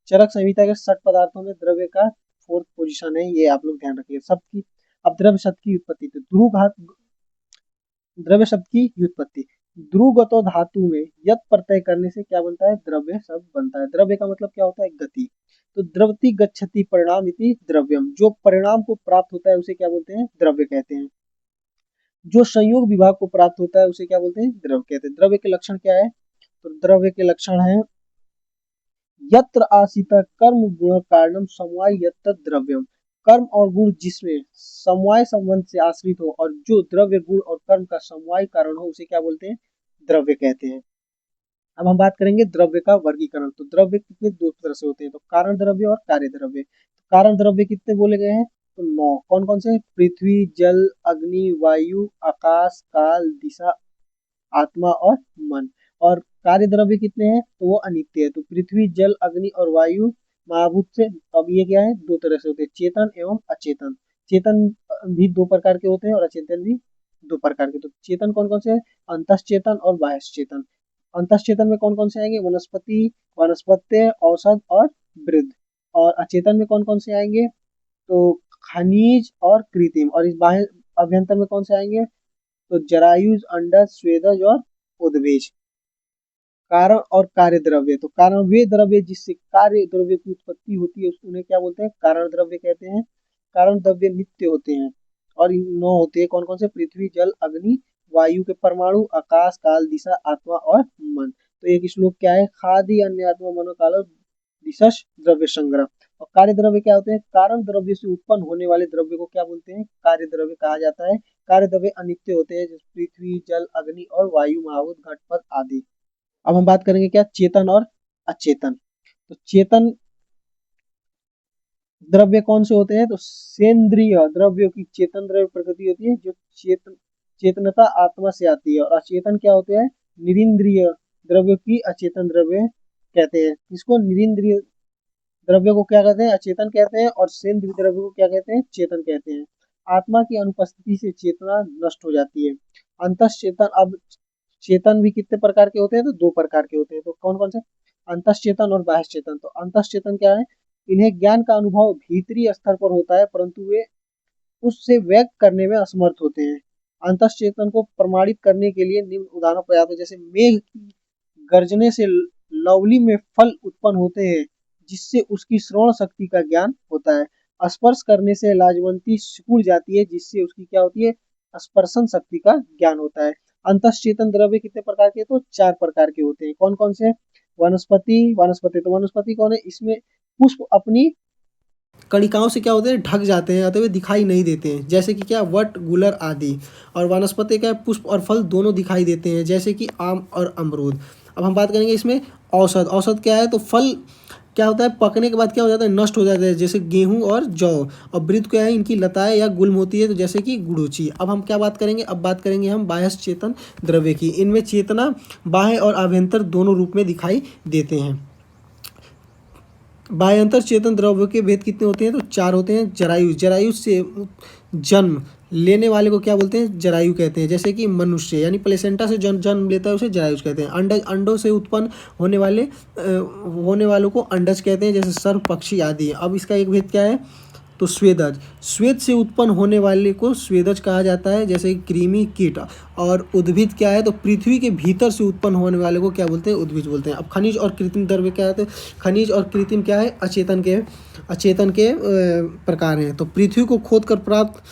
चरक संहिता के 60 पदार्थों में द्रव्य का 4th पोजीशन है, ये आप लोग ध्यान रखिए। शब्द की, अब द्रव्य शब्द की उत्पत्ति, तो द्रव्य शब्द की व्युत्पत्ति, ध्रुवगतो धातु में यत प्रत्यय करने से क्या बनता है, द्रव्य शब्द बनता है। द्रव्य का मतलब क्या होता है, गति। तो द्रवति गच्छति परिणाम इति द्रव्यम, जो परिणाम को प्राप्त होता है उसे क्या बोलते हैं, द्रव्य कहते हैं। जो संयोग विभाग को प्राप्त होता है उसे क्या बोलते हैं, द्रव्य कहते हैं। द्रव्य के लक्षण क्या है, तो द्रव्य के लक्षण है यत्र आसित कर्म गुण कारणम समवाय यत्र द्रव्यम, कर्म और गुण जिसमें समवाय संबंध से आश्रित हो और जो द्रव्य गुण और कर्म का समवाय कारण हो उसे क्या बोलते हैं, द्रव्य कहते हैं। अब हम बात करेंगे द्रव्य का वर्गीकरण। तो द्रव्य कितने 2 तरह से होते हैं, तो कारण द्रव्य और कार्य द्रव्य। तो कारण द्रव्य कितने बोले गए हैं, तो 9। कौन कौन से, पृथ्वी जल अग्नि वायु आकाश काल दिशा आत्मा और मन। और कार्य द्रव्य कितने हैं, तो वो अनित्य है। तो पृथ्वी जल अग्नि और वायु महाभूत से, अब ये क्या है, 2 तरह से होते हैं, चेतन एवं अचेतन। चेतन भी दो प्रकार के होते हैं और अचेतन भी दो प्रकार के। तो चेतन कौन कौन से हैं? अंतःचेतन और बाह्यचेतन। अंतःचेतन में कौन कौन से आएंगे? वनस्पति, वानस्पत्य, औषध और वृद्ध। और अचेतन में कौन कौन से आएंगे? तो खनिज और कृत्रिम। और इस बाह्य अभ्यंतर में कौन से आएंगे? तो जरायुज, अंडज, स्वेदज और उद्भिज। कारण और कार्य द्रव्य। तो कारण वे द्रव्य जिससे कार्य द्रव्य की उत्पत्ति होती है उन्हें क्या बोलते हैं? कारण द्रव्य कहते हैं। कारण द्रव्य नित्य होते हैं और नौ होते हैं। कौन कौन से? पृथ्वी, जल, अग्नि, वायु के परमाणु, आकाश, काल, दिशा, आत्मा और मन। तो एक श्लोक क्या है? खादी अन्य आत्मा मनो कालो दिशस द्रव्य संग्रह। और कार्य द्रव्य क्या होते हैं? कारण द्रव्य से उत्पन्न होने वाले द्रव्य को क्या बोलते हैं? कार्य द्रव्य कहा जाता है। कार्य द्रव्य अनित्य होते हैं, जैसे पृथ्वी, जल, अग्नि और वायु, महाभूत, घटपट आदि। अब हम बात करेंगे क्या? चेतन और अचेतन। तो चेतन द्रव्य कौन से होते हैं? तो सेंद्रिय द्रव्यों की चेतन द्रव्य प्रकृति होती है जो चेतनता आत्मा से आती है। और अचेतन क्या होते हैं? निरिंद्रिय द्रव्यों की अचेतन द्रव्य कहते हैं। इसको निरिंद्रिय द्रव्य को क्या कहते हैं? अचेतन कहते हैं। और सेंद्रिय द्रव्य को क्या कहते हैं? चेतन कहते हैं। आत्मा की अनुपस्थिति से चेतना नष्ट हो जाती है। अंतःचेतन। अब चेतन भी कितने प्रकार के होते हैं? तो दो प्रकार के होते हैं। तो कौन कौन से? अंतःचेतन और बाह्यचेतन। तो अंतःचेतन क्या है? इन्हें ज्ञान का अनुभव भीतरी स्तर पर होता है परंतु वे उससे व्यक्त करने में असमर्थ होते हैं। अंतःचेतन को प्रमाणित करने के लिए निम्न उदाहरण पर्याप्त है। जैसे मेघ की गर्जने से लवली में फल उत्पन्न होते हैं जिससे उसकी श्रवण शक्ति का ज्ञान होता है। स्पर्श करने से लाजवंती सिकुड़ जाती है जिससे उसकी क्या होती है? स्पर्शन शक्ति का ज्ञान होता है। अंतःचेतन द्रव्य कितने प्रकार के? तो चार प्रकार के होते हैं। कौन कौन से? वनस्पति। वनस्पति तो वनस्पति कौन है? इसमें पुष्प अपनी कणिकाओं से क्या होते हैं? ढक जाते हैं अतः वे दिखाई नहीं देते हैं, जैसे कि क्या? वट, गुलर आदि। और वानस्पतिक क्या है? पुष्प और फल दोनों दिखाई देते हैं, जैसे कि आम और अमरूद। अब हम बात करेंगे इसमें औषध। औषध क्या है? तो फल क्या होता है? पकने के बाद क्या हो जाता है? नष्ट हो जाता है, जैसे गेहूं और जौ। और वृद्ध क्या है? इनकी लताएं या गुल्म होती है, तो जैसे कि गुड़ूची। अब हम क्या बात करेंगे? अब बात करेंगे हम बाह्य चेतन द्रव्य की। इनमें चेतना बाह्य और आभ्यंतर दोनों रूप में दिखाई देते हैं। बाह्यंतर चेतन द्रव्यों के भेद कितने होते हैं? तो चार होते हैं। जरायु। जरायु से जन्म लेने वाले को क्या बोलते हैं? जरायु कहते हैं, जैसे कि मनुष्य यानी प्लेसेंटा से जन्म लेता है उसे जरायु कहते हैं। अंडज, अंडों से उत्पन्न होने वालों को अंडज कहते हैं, जैसे सर्प, पक्षी आदि। अब इसका एक भेद क्या है? तो स्वेदज। स्वेद से उत्पन्न होने वाले को स्वेदज कहा जाता है, जैसे कृमि, कीट। और उद्भिद क्या है? तो पृथ्वी के भीतर से उत्पन्न होने वाले को क्या बोलते हैं? उद्भिज बोलते हैं। अब खनिज और कृत्रिम द्रव्य क्या है? खनिज और कृत्रिम क्या है? अचेतन के प्रकार हैं। तो पृथ्वी को खोद कर प्राप्त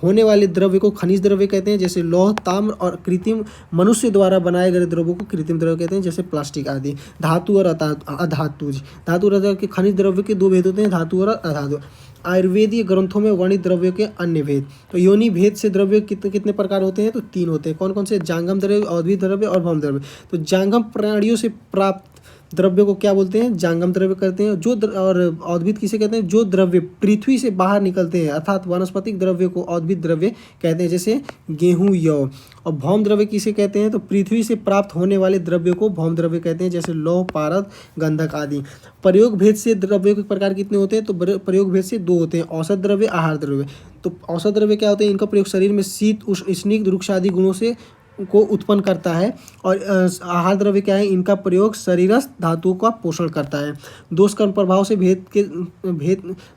होने वाले द्रव्य को खनिज द्रव्य कहते हैं, जैसे लौह, ताम्र। और कृत्रिम मनुष्य द्वारा बनाए गए द्रव्यों को कृत्रिम द्रव्य कहते हैं, जैसे प्लास्टिक आदि। धातु और अधातुज। धातु और अधातु के खनिज द्रव्य के दो भेद होते हैं, धातु और अधातु। आयुर्वेदीय ग्रंथों में वर्णित द्रव्यों के अन्य भेद। तो योनि भेद से द्रव्य कितने कितने प्रकार होते हैं? तो तीन होते हैं। कौन कौन से? जांगम द्रव्य, औद्भिद द्रव्य और भौम द्रव्य। तो जांगम प्राणियों से प्राप्त द्रव्य को क्या बोलते हैं? जांगम द्रव्य करते हैं। और औद्भिद किसे कहते हैं? जो द्रव्य पृथ्वी से बाहर निकलते हैं, अर्थात वानस्पतिक द्रव्य को औद्भिद द्रव्य कहते हैं, जैसे गेहूं, यौ। और भौम द्रव्य किसे कहते हैं? तो पृथ्वी से प्राप्त होने वाले द्रव्य को भौम द्रव्य कहते हैं, जैसे लौह, पारद, गंधक आदि। प्रयोग भेद से द्रव्यों के प्रकार कितने होते हैं? तो प्रयोग भेद से दो होते हैं, औषध द्रव्य, आहार द्रव्य। तो औषध द्रव्य क्या होते हैं? इनका प्रयोग शरीर में शीत, उष्ण, स्निग्ध, रुक्ष आदि गुणों से को उत्पन्न करता है। और आहार द्रव्य क्या है? इनका प्रयोग शरीरस्थ धातुओं का पोषण करता है। दोष कर्म प्रभाव से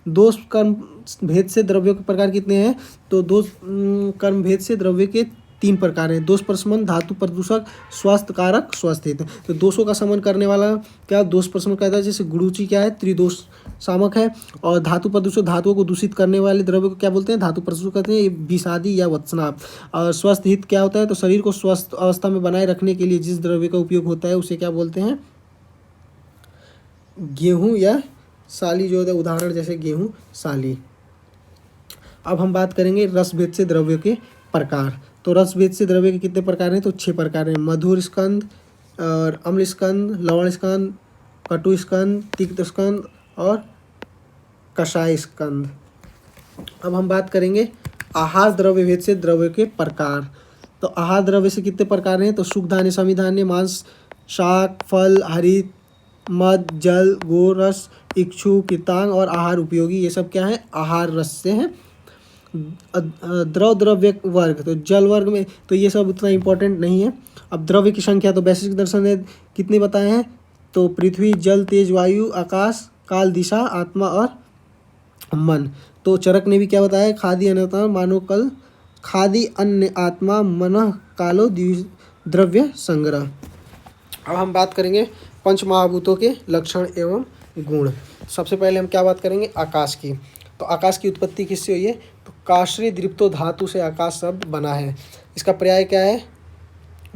दोष कर्म भेद से द्रव्यों के प्रकार कितने हैं? तो दोष कर्म भेद से द्रव्य के तीन प्रकार हैं। दोष प्रशमन, धातु प्रदूषक, स्वास्थ्य कारक, स्वस्थ हित। तो दोषों का शमन करने वाला क्या दोष प्रशमन कहता है? जैसे गुरुचि क्या है? त्रिदोष शामक है। और धातु प्रदूषक, धातुओं को दूषित करने वाले द्रव्य को क्या बोलते हैं? धातु प्रदूषक कहते हैं, ये विषादी या वत्सनाभ। और स्वस्थ हित क्या होता है? तो शरीर को स्वस्थ अवस्था में बनाए रखने के लिए जिस द्रव्य का उपयोग होता है उसे क्या बोलते हैं? गेहूं या साली जो है उदाहरण, जैसे गेहूं, साली। अब हम बात करेंगे रस भेद से द्रव्यों के प्रकार। तो रस भेद से द्रव्य के कितने प्रकार हैं? तो 6 प्रकार हैं। मधुर स्कंद और अम्ल स्कंद, लवण स्कंद, कटु स्कंद, तिक्त स्कंद और कषाय स्कंद। अब हम बात करेंगे आहार द्रव्य भेद से द्रव्य के प्रकार। तो आहार द्रव्य से कितने प्रकार हैं? तो सुख धान्य, समिधान्य, मांस, शाक, फल, हरित, मद, जल, गो रस, इक्षु, कृतांग और आहार उपयोगी, ये सब क्या है? आहार रस से हैं। द्रव द्रव्य वर्ग, तो जल वर्ग में तो ये सब उतना इम्पोर्टेंट नहीं है। अब द्रव्य की संख्या, तो वैश्विक दर्शन ने कितने बताए हैं, तो पृथ्वी, जल, तेज, वायु, आकाश, काल, दिशा, आत्मा और मन। तो चरक ने भी क्या बताया, खादी अनता मानो कल, खादी अन्न आत्मा मन कालो द्रव्य संग्रह। अब हम बात करेंगे पंच महाभूतों के लक्षण एवं गुण। सबसे पहले हम क्या बात करेंगे, आकाश की। तो आकाश की उत्पत्ति किससे हुई है, तो काश्री दृप्तो धातु से आकाश शब्द बना है। इसका पर्याय क्या है,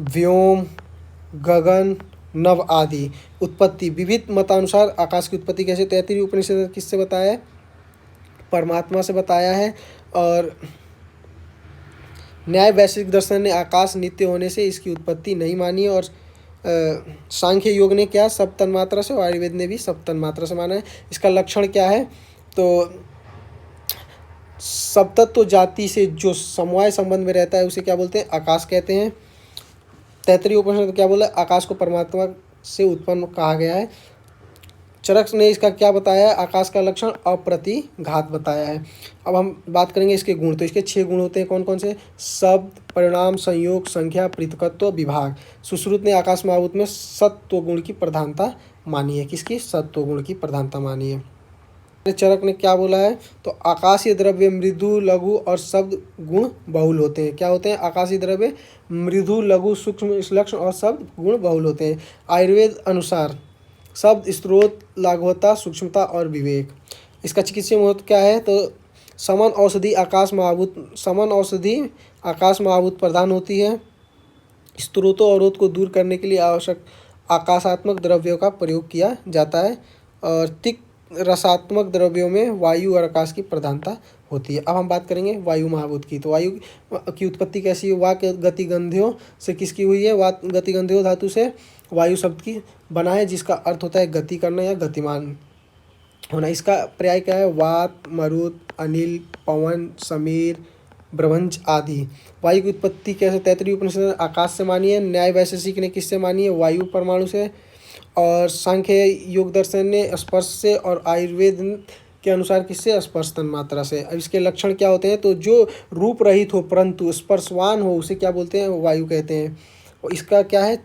व्योम, गगन, नभ आदि। उत्पत्ति, विविध मतानुसार आकाश की उत्पत्ति कैसे, तैत्तिरीय उपनिषद किससे बताया है, परमात्मा से बताया है। और न्याय वैश्विक दर्शन ने आकाश नित्य होने से इसकी उत्पत्ति नहीं मानी है। और सांख्य योग ने क्या, सब तन्मात्रा से, और आयुर्वेद ने भी सब तन्मात्रा से माना है। इसका लक्षण क्या है, तो सप्तत्व जाति से जो समवाय संबंध में रहता है उसे क्या बोलते हैं, आकाश कहते हैं। तैत्तिरीय उपनिषद क्या बोला, आकाश को परमात्मा से उत्पन्न कहा गया है। चरक ने इसका क्या बताया है, आकाश का लक्षण अप्रतिघात बताया है। अब हम बात करेंगे इसके गुण। तो इसके 6 गुण होते हैं, कौन कौन से, शब्द, परिणाम, संयोग, संख्या, पृथकत्व, विभाग। सुश्रुत ने आकाश महाभूत में सत्व गुण की प्रधानता मानी है। किसकी, सत्व गुण की प्रधानता मानी है। चरक ने क्या बोला है, तो आकाशीय द्रव्य मृदु, लघु और शब्द गुण बहुल होते हैं। क्या होते हैं, आकाशीय द्रव्य मृदु, लघु, सूक्ष्म, श्लेष्म और शब्द गुण बहुल होते हैं। आयुर्वेद अनुसार शब्द, स्रोत, लाघवता, सूक्ष्मता और विवेक। इसका चिकित्सीय महत्व क्या है, तो समन औषधि आकाश महाभूत प्रदान होती है। स्रोतों और अवरोध को दूर करने के लिए आवश्यक आकाशात्मक द्रव्यों का प्रयोग किया जाता है। और तिक्त रसात्मक द्रव्यों में वायु और आकाश की प्रधानता होती है। अब हम बात करेंगे वायु महाभूत की। तो वायु की उत्पत्ति कैसी है, वाक गतिगंध्यों से किसकी हुई है, वाक गतिगंध्यों धातु से वायु शब्द की बना है, जिसका अर्थ होता है गति करना या गतिमान होना। इसका पर्याय क्या है, वात, मरुत, अनिल, पवन, समीर, ब्रह्मंच आदि। वायु की उत्पत्ति कैसे, तैत्तिरीय उपनिषद ने आकाश से मानी है। न्याय वैशेषिक ने किससे मानी है, वायु परमाणु से। और सांख्य योग दर्शन ने स्पर्श से। और आयुर्वेद के अनुसार किससे, स्पर्श तन्मात्रा से। अब इसके लक्षण क्या होते हैं, तो जो रूप रहित हो परंतु स्पर्शवान हो उसे क्या बोलते हैं, वायु कहते हैं। और इसका क्या है,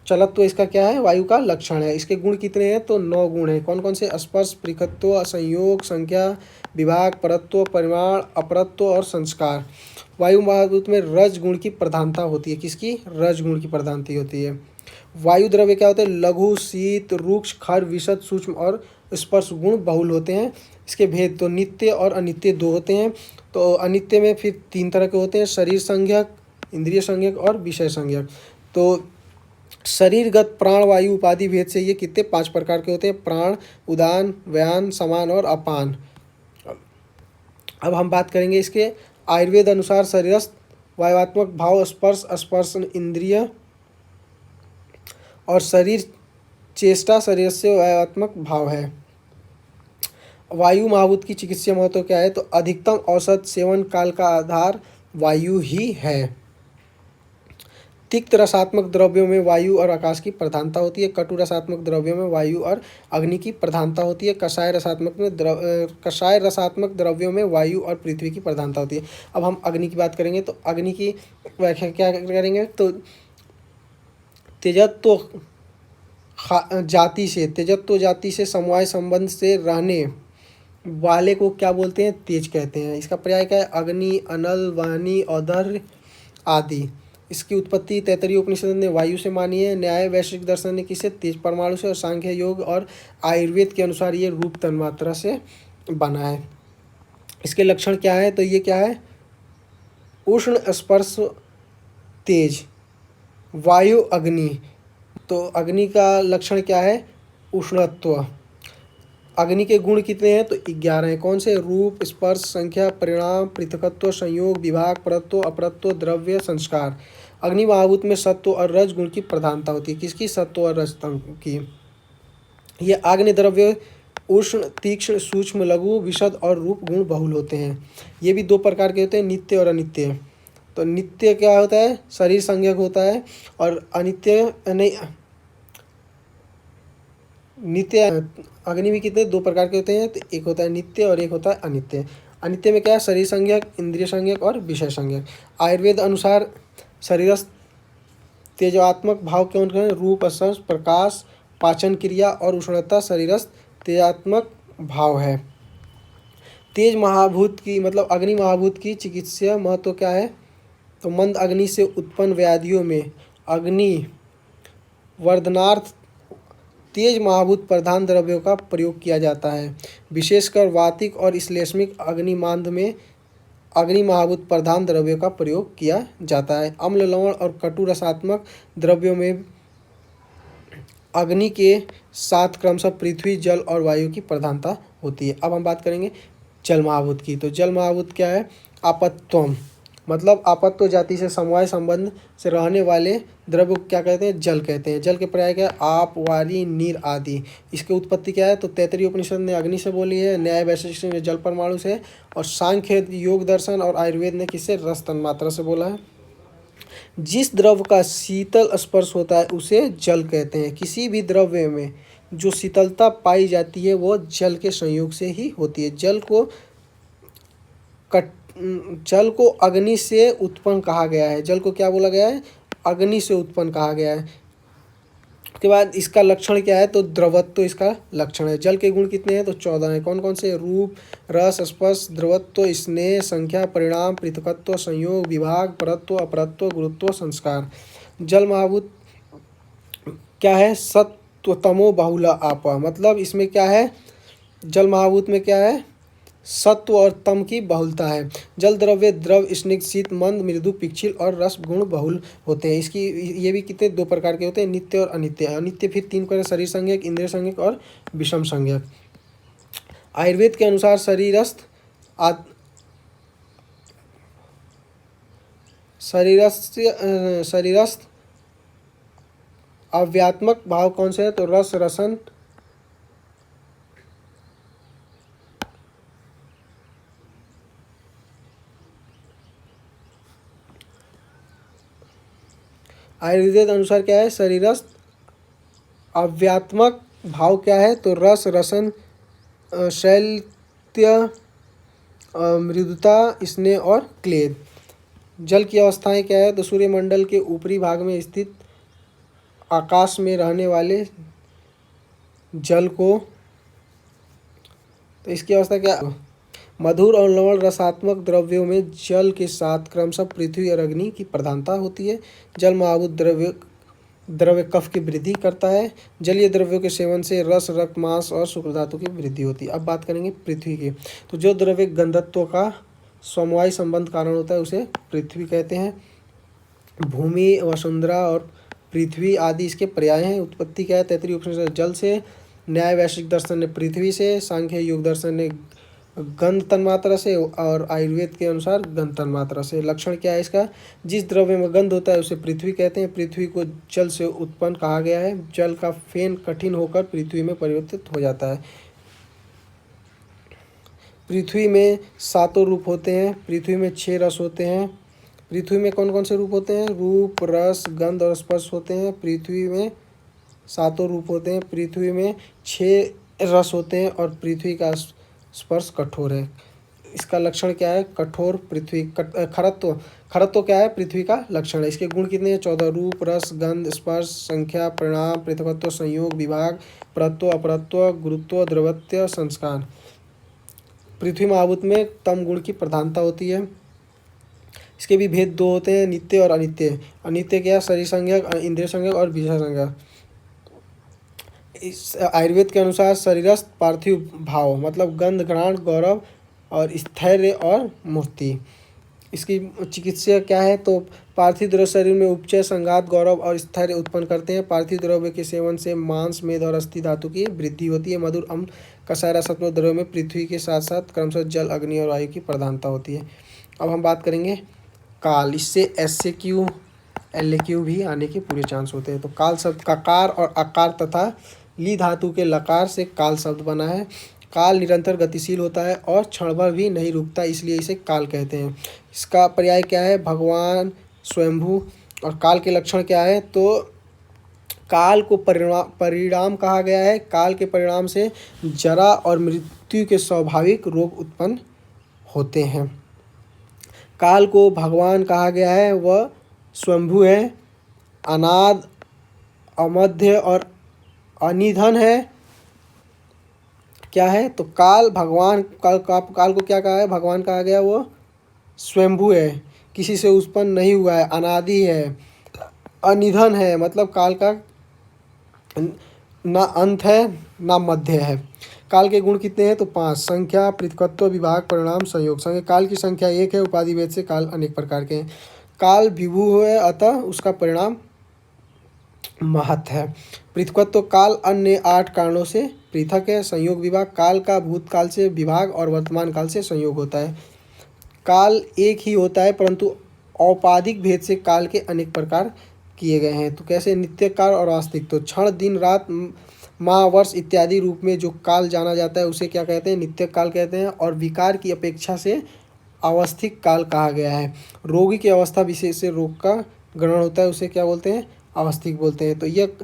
चलत्व इसका क्या है, वायु का लक्षण है। इसके गुण कितने हैं, तो 9 गुण हैं। कौन कौन से, स्पर्श, पृथकत्व, संयोग, संख्या, विभाग, परत्व, परिमाण, अपरत्व और संस्कार। वायु महाभूत में रज गुण की प्रधानता होती है। किसकी, रज गुण की प्रधानता होती है। वायु द्रव्य क्या होते हैं, लघु, शीत, रुक्ष, खर, विशद, सूक्ष्म और स्पर्श गुण बहुल होते हैं। इसके भेद, तो नित्य और अनित्य 2 होते हैं। तो अनित्य में फिर 3 तरह के होते हैं, शरीर संज्ञक, इंद्रिय संज्ञक और विषय संज्ञक। तो शरीरगत प्राण वायु उपाधि भेद से ये कितने 5 प्रकार के होते हैं, प्राण, उदान, व्यान, समान और अपान। अब हम बात करेंगे इसके आयुर्वेद अनुसार शरीरस्थ वायुवात्मक भाव, स्पर्श, स्पर्शन इंद्रिय और शरीर चेष्टा शरीर से वायुवात्मक भाव है। वायु महाभूत की चिकित्सीय महत्व क्या है, तो अधिकतम औसत सेवन काल का आधार वायु ही है। तिक्त रसात्मक द्रव्यों में वायु और आकाश की प्रधानता होती है। कटु रसात्मक द्रव्यों में वायु और अग्नि की प्रधानता होती है। कषाय रसात्मक द्रव्यों में वायु और पृथ्वी की प्रधानता होती है। अब हम अग्नि की बात करेंगे। तो अग्नि की व्याख्या क्या करेंगे, तो तेजत्व जाति से समवाय संबंध से रहने वाले को क्या बोलते हैं, तेज कहते हैं। इसका पर्याय क्या है, अग्नि, अनल, वाणी, औदर्य आदि। इसकी उत्पत्ति तैत्तिरीय उपनिषद ने वायु से मानी है। न्याय वैश्विक दर्शन ने किसे, तेज परमाणु से। और सांख्य योग और आयुर्वेद के अनुसार ये रूप तन्मात्रा से बना है। इसके लक्षण क्या है, तो ये क्या है, उष्ण, स्पर्श, तेज, वायु, अग्नि। तो अग्नि का लक्षण क्या है, उष्णत्व। अग्नि के गुण कितने हैं, तो 11 हैं। कौन से, रूप, स्पर्श, संख्या, परिणाम, पृथकत्व, संयोग, विभाग, परत्व, अपरत्व, द्रव्य, संस्कार। अग्नि महाभूत में सत्व और रज गुण की प्रधानता होती है। किसकी, सत्व और रज की। ये आग्नेय द्रव्य उष्ण, तीक्ष्ण, सूक्ष्म, लघु, विशद और रूप गुण बहुल होते हैं। ये भी 2 प्रकार के होते हैं, नित्य और अनित्य। तो नित्य क्या होता है, शरीर संज्ञक होता है। और अनित्य नहीं, नित्य अग्नि भी कितने 2 प्रकार के होते हैं, तो एक होता है नित्य और एक होता है अनित्य। अनित्य में क्या है, शरीर संज्ञक, इंद्रिय संज्ञक और विषय संज्ञक। आयुर्वेद अनुसार शरीरस्थ तेजात्मक भाव कौन कौन है, रूप, स्पर्श, प्रकाश, पाचन क्रिया और उष्णता शरीरस्थ तेजात्मक भाव है। तेज महाभूत की मतलब अग्नि महाभूत की चिकित्सा महत्व क्या है, तो मंद अग्नि से उत्पन्न व्याधियों में अग्नि वर्धनार्थ तेज महाभूत प्रधान द्रव्यों का प्रयोग किया जाता है। विशेषकर वातिक और श्लेष्मिक अग्निमांद में अग्नि महाभूत प्रधान द्रव्यों का प्रयोग किया जाता है। अम्ल, लवण और कटु रसात्मक द्रव्यों में अग्नि के साथ क्रमशः पृथ्वी, जल और वायु की प्रधानता होती है। अब हम बात करेंगे जल महाभूत की। तो जल महाभूत क्या है, आपत्वम मतलब आपत्व जाति से समवाय संबंध से रहने वाले द्रव्य को क्या कहते हैं, जल कहते हैं। जल के पर्याय क्या है, आप, वारी, नीर आदि। इसकी उत्पत्ति क्या है, तो तैत्तरीय उपनिषद ने अग्नि से बोली है, न्याय वैशेषिक ने जल परमाणु से, और सांख्य, योग दर्शन और आयुर्वेद ने किससे, रस तन्मात्रा से बोला है। जिस द्रव्य का शीतल स्पर्श होता है उसे जल कहते हैं। किसी भी द्रव्य में जो शीतलता पाई जाती है वो जल के संयोग से ही होती है। जल को अग्नि से उत्पन्न कहा गया है। जल को क्या बोला गया है, अग्नि से उत्पन्न कहा गया है। उसके बाद इसका लक्षण क्या है, तो द्रवत्व इसका लक्षण है। जल के गुण कितने हैं, तो 14 हैं। कौन कौन से, रूप, रस, स्पर्श, द्रवत्व, स्नेह, संख्या, परिणाम, पृथकत्व, संयोग, विभाग, परत्व, अपरत्व, गुरुत्व, संस्कार। जल महाभूत क्या है, सत्व तमो बहुला आपा, मतलब इसमें क्या है, जल महाभूत में क्या है, सत्व और तम की बहुलता है। जल द्रव्य द्रव, स्निग्ध, शीत, मंद, मृदु, पिच्छल और रस गुण बहुल होते हैं। इसकी ये भी कितने, 2 प्रकार के होते हैं, नित्य और अनित्य। अनित्य फिर 3 प्रकार, शरीर संज्ञक, इंद्रिय संज्ञक और विषम संज्ञक। आयुर्वेद के अनुसार शरीरस्थ अव्यात्मक भाव कौन से है, तो रस, रसन, आयुर्वेद अनुसार क्या है, शरीरस्थ अव्यात्मक भाव क्या है, तो रस, रसन, शैल्य, मृदुता, स्नेह और क्लेद। जल की अवस्थाएं क्या है, तो सूर्यमंडल के ऊपरी भाग में स्थित आकाश में रहने वाले जल को, तो इसकी अवस्था क्या, मधुर और लवण रसात्मक द्रव्यों में जल के साथ क्रमशः पृथ्वी और अग्नि की प्रधानता होती है। जल महाभूत द्रव्य कफ की वृद्धि करता है। जलीय द्रव्यों के सेवन से रस, रक्त, मांस और शुक्र धातु की वृद्धि होती है। अब बात करेंगे पृथ्वी की। तो जो द्रव्य गंधत्व का समवाय संबंध कारण होता है उसे पृथ्वी कहते हैं। भूमि, वसुंधरा और पृथ्वी आदि इसके पर्याय हैं। उत्पत्ति क्या है, तैत्तरीय उपनिषद जल से, न्याय वैशेषिक दर्शन ने पृथ्वी से, सांख्य योग दर्शन ने गंध तन्मात्रा से और आयुर्वेद के अनुसार गंध तन्मात्रा से। लक्षण क्या है इसका, जिस द्रव्य में गंध होता है उसे पृथ्वी कहते हैं। पृथ्वी को जल से उत्पन्न कहा गया है। जल का फेन कठिन होकर पृथ्वी में परिवर्तित हो जाता है। पृथ्वी में 7 रूप होते हैं। पृथ्वी में 6 रस होते हैं। पृथ्वी में कौन कौन से रूप होते हैं, रूप, रस, गंध और स्पर्श होते हैं। पृथ्वी में 7 रूप होते हैं। पृथ्वी में 6 रस होते हैं और पृथ्वी का स्पर्श कठोर है। इसका लक्षण क्या है, कठोर पृथ्वी, खरत्व क्या है, पृथ्वी का लक्षण है। इसके गुण कितने हैं, 14, रूप, रस, गंध, स्पर्श, संख्या, परिणाम, पृथकत्व, संयोग, विभाग, परत्व, अपरत्व, गुरुत्व, द्रवत्व, संस्कार। पृथ्वी महाभूत में तम गुण की प्रधानता होती है। इसके भी भेद 2 होते हैं, नित्य और अनित्य। अनित्य क्या, शरीर संज्ञक, इंद्रिय संज्ञक और विषय संज्ञक। इस आयुर्वेद के अनुसार शरीरस्थ पार्थिव भाव मतलब गंध, घ्राण, गौरव और स्थैर्य और मूर्ति। इसकी चिकित्सा क्या है, तो पार्थिव द्रव्य शरीर में उपचय, संघात, गौरव और स्थैर्य उत्पन्न करते हैं। पार्थिव द्रव्य के सेवन से मांस, मेद और अस्थि धातु की वृद्धि होती है। मधुर, अम्ल, कषाय रसात्मक द्रव्य में पृथ्वी के साथ साथ क्रमशः जल, अग्नि और वायु की प्रधानता होती है। अब हम बात करेंगे काल। इससे SAQ, LAQ भी आने के पूरे चांस होते हैं। तो काल शब्द ककार और आकार तथा ली धातु के लकार से काल शब्द बना है। काल निरंतर गतिशील होता है और क्षण भर भी नहीं रुकता, इसलिए इसे काल कहते हैं। इसका पर्याय क्या है, भगवान, स्वयंभू। और काल के लक्षण क्या है, तो काल को परिणाम कहा गया है। काल के परिणाम से जरा और मृत्यु के स्वाभाविक रोग उत्पन्न होते हैं। काल को भगवान कहा गया है, वह स्वयंभू है, अनाद, अमध्य और अनिधन है। क्या है? तो काल भगवान, काल को क्या कहा है? भगवान कहा गया, वो स्वयंभू है, किसी से उत्पन्न नहीं हुआ है, अनादि है, अनिधन है, मतलब काल का ना अंत है ना मध्य है। काल के गुण कितने हैं? तो 5। संख्या, पृथकत्व, विभाग, परिणाम, संयोग। संख्या, काल की संख्या 1 है, उपाधि भेद से काल अनेक प्रकार के हैं। काल विभू है, अतः उसका परिणाम महत् है। पृथकत्व, काल अन्य 8 कारणों से पृथक है। संयोग, विभाग, काल का भूतकाल से विभाग और वर्तमान काल से संयोग होता है। काल एक ही होता है, परंतु औपाधिक भेद से काल के अनेक प्रकार किए गए हैं। तो कैसे? नित्य काल और वास्तविक। तो क्षण, दिन, रात, माह, वर्ष इत्यादि रूप में जो काल जाना जाता है उसे क्या कहते हैं? नित्य काल कहते हैं। और विकार की अपेक्षा से अवस्थिक काल कहा गया है। रोगी की अवस्था विशेष से रोग का ग्रहण होता है, उसे क्या बोलते हैं? अवस्थिक बोलते हैं। तो यह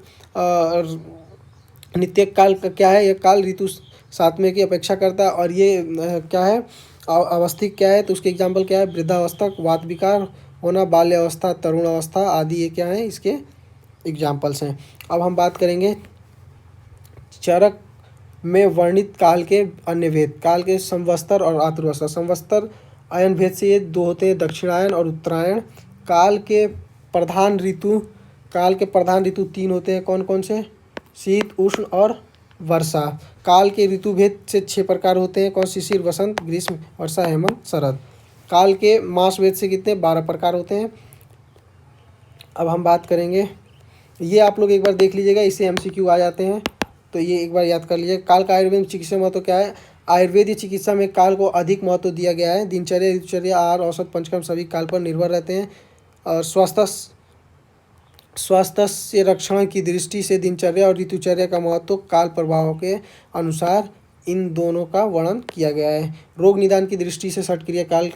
नित्य काल का क्या है? यह काल ऋतु सातवें की अपेक्षा करता है। और ये क्या है? अवस्थिक क्या है? तो उसके एग्जाम्पल क्या है? वृद्धावस्था, वात विकार होना, बाल्यावस्था, तरुण अवस्था आदि, ये क्या है? इसके एग्जाम्पल्स हैं। अब हम बात करेंगे चरक में वर्णित काल के अन्य भेद। काल के संवत्सर और आतुर्वत्सर। संवत्सर अयन भेद से ये 2 होते हैं, दक्षिणायन और उत्तरायण। काल के प्रधान ऋतु 3 होते हैं, कौन कौन से? शीत, उष्ण और वर्षा। काल के ऋतु भेद से 6 प्रकार होते हैं, कौन? शिशिर, वसंत, ग्रीष्म, वर्षा, हेमंत, शरद। काल के मास भेद से कितने? 12 प्रकार होते हैं। अब हम बात करेंगे, ये आप लोग एक बार देख लीजिएगा, इससे MCQ आ जाते हैं, तो ये एक बार याद कर लीजिए। काल का आयुर्वेद में चिकित्सा महत्व क्या है? आयुर्वेदिक चिकित्सा में काल को अधिक महत्व दिया गया है। दिनचर्या, ऋतुचर्या, आहार, औसत, पंचकर्म सभी काल पर निर्भर रहते हैं। और स्वास्थ्य से रक्षण की दृष्टि से दिनचर्या और ऋतुचर्या का महत्व काल प्रभाव के अनुसार इन दोनों का वर्णन किया गया है। रोग निदान की दृष्टि से षटक्रिया काल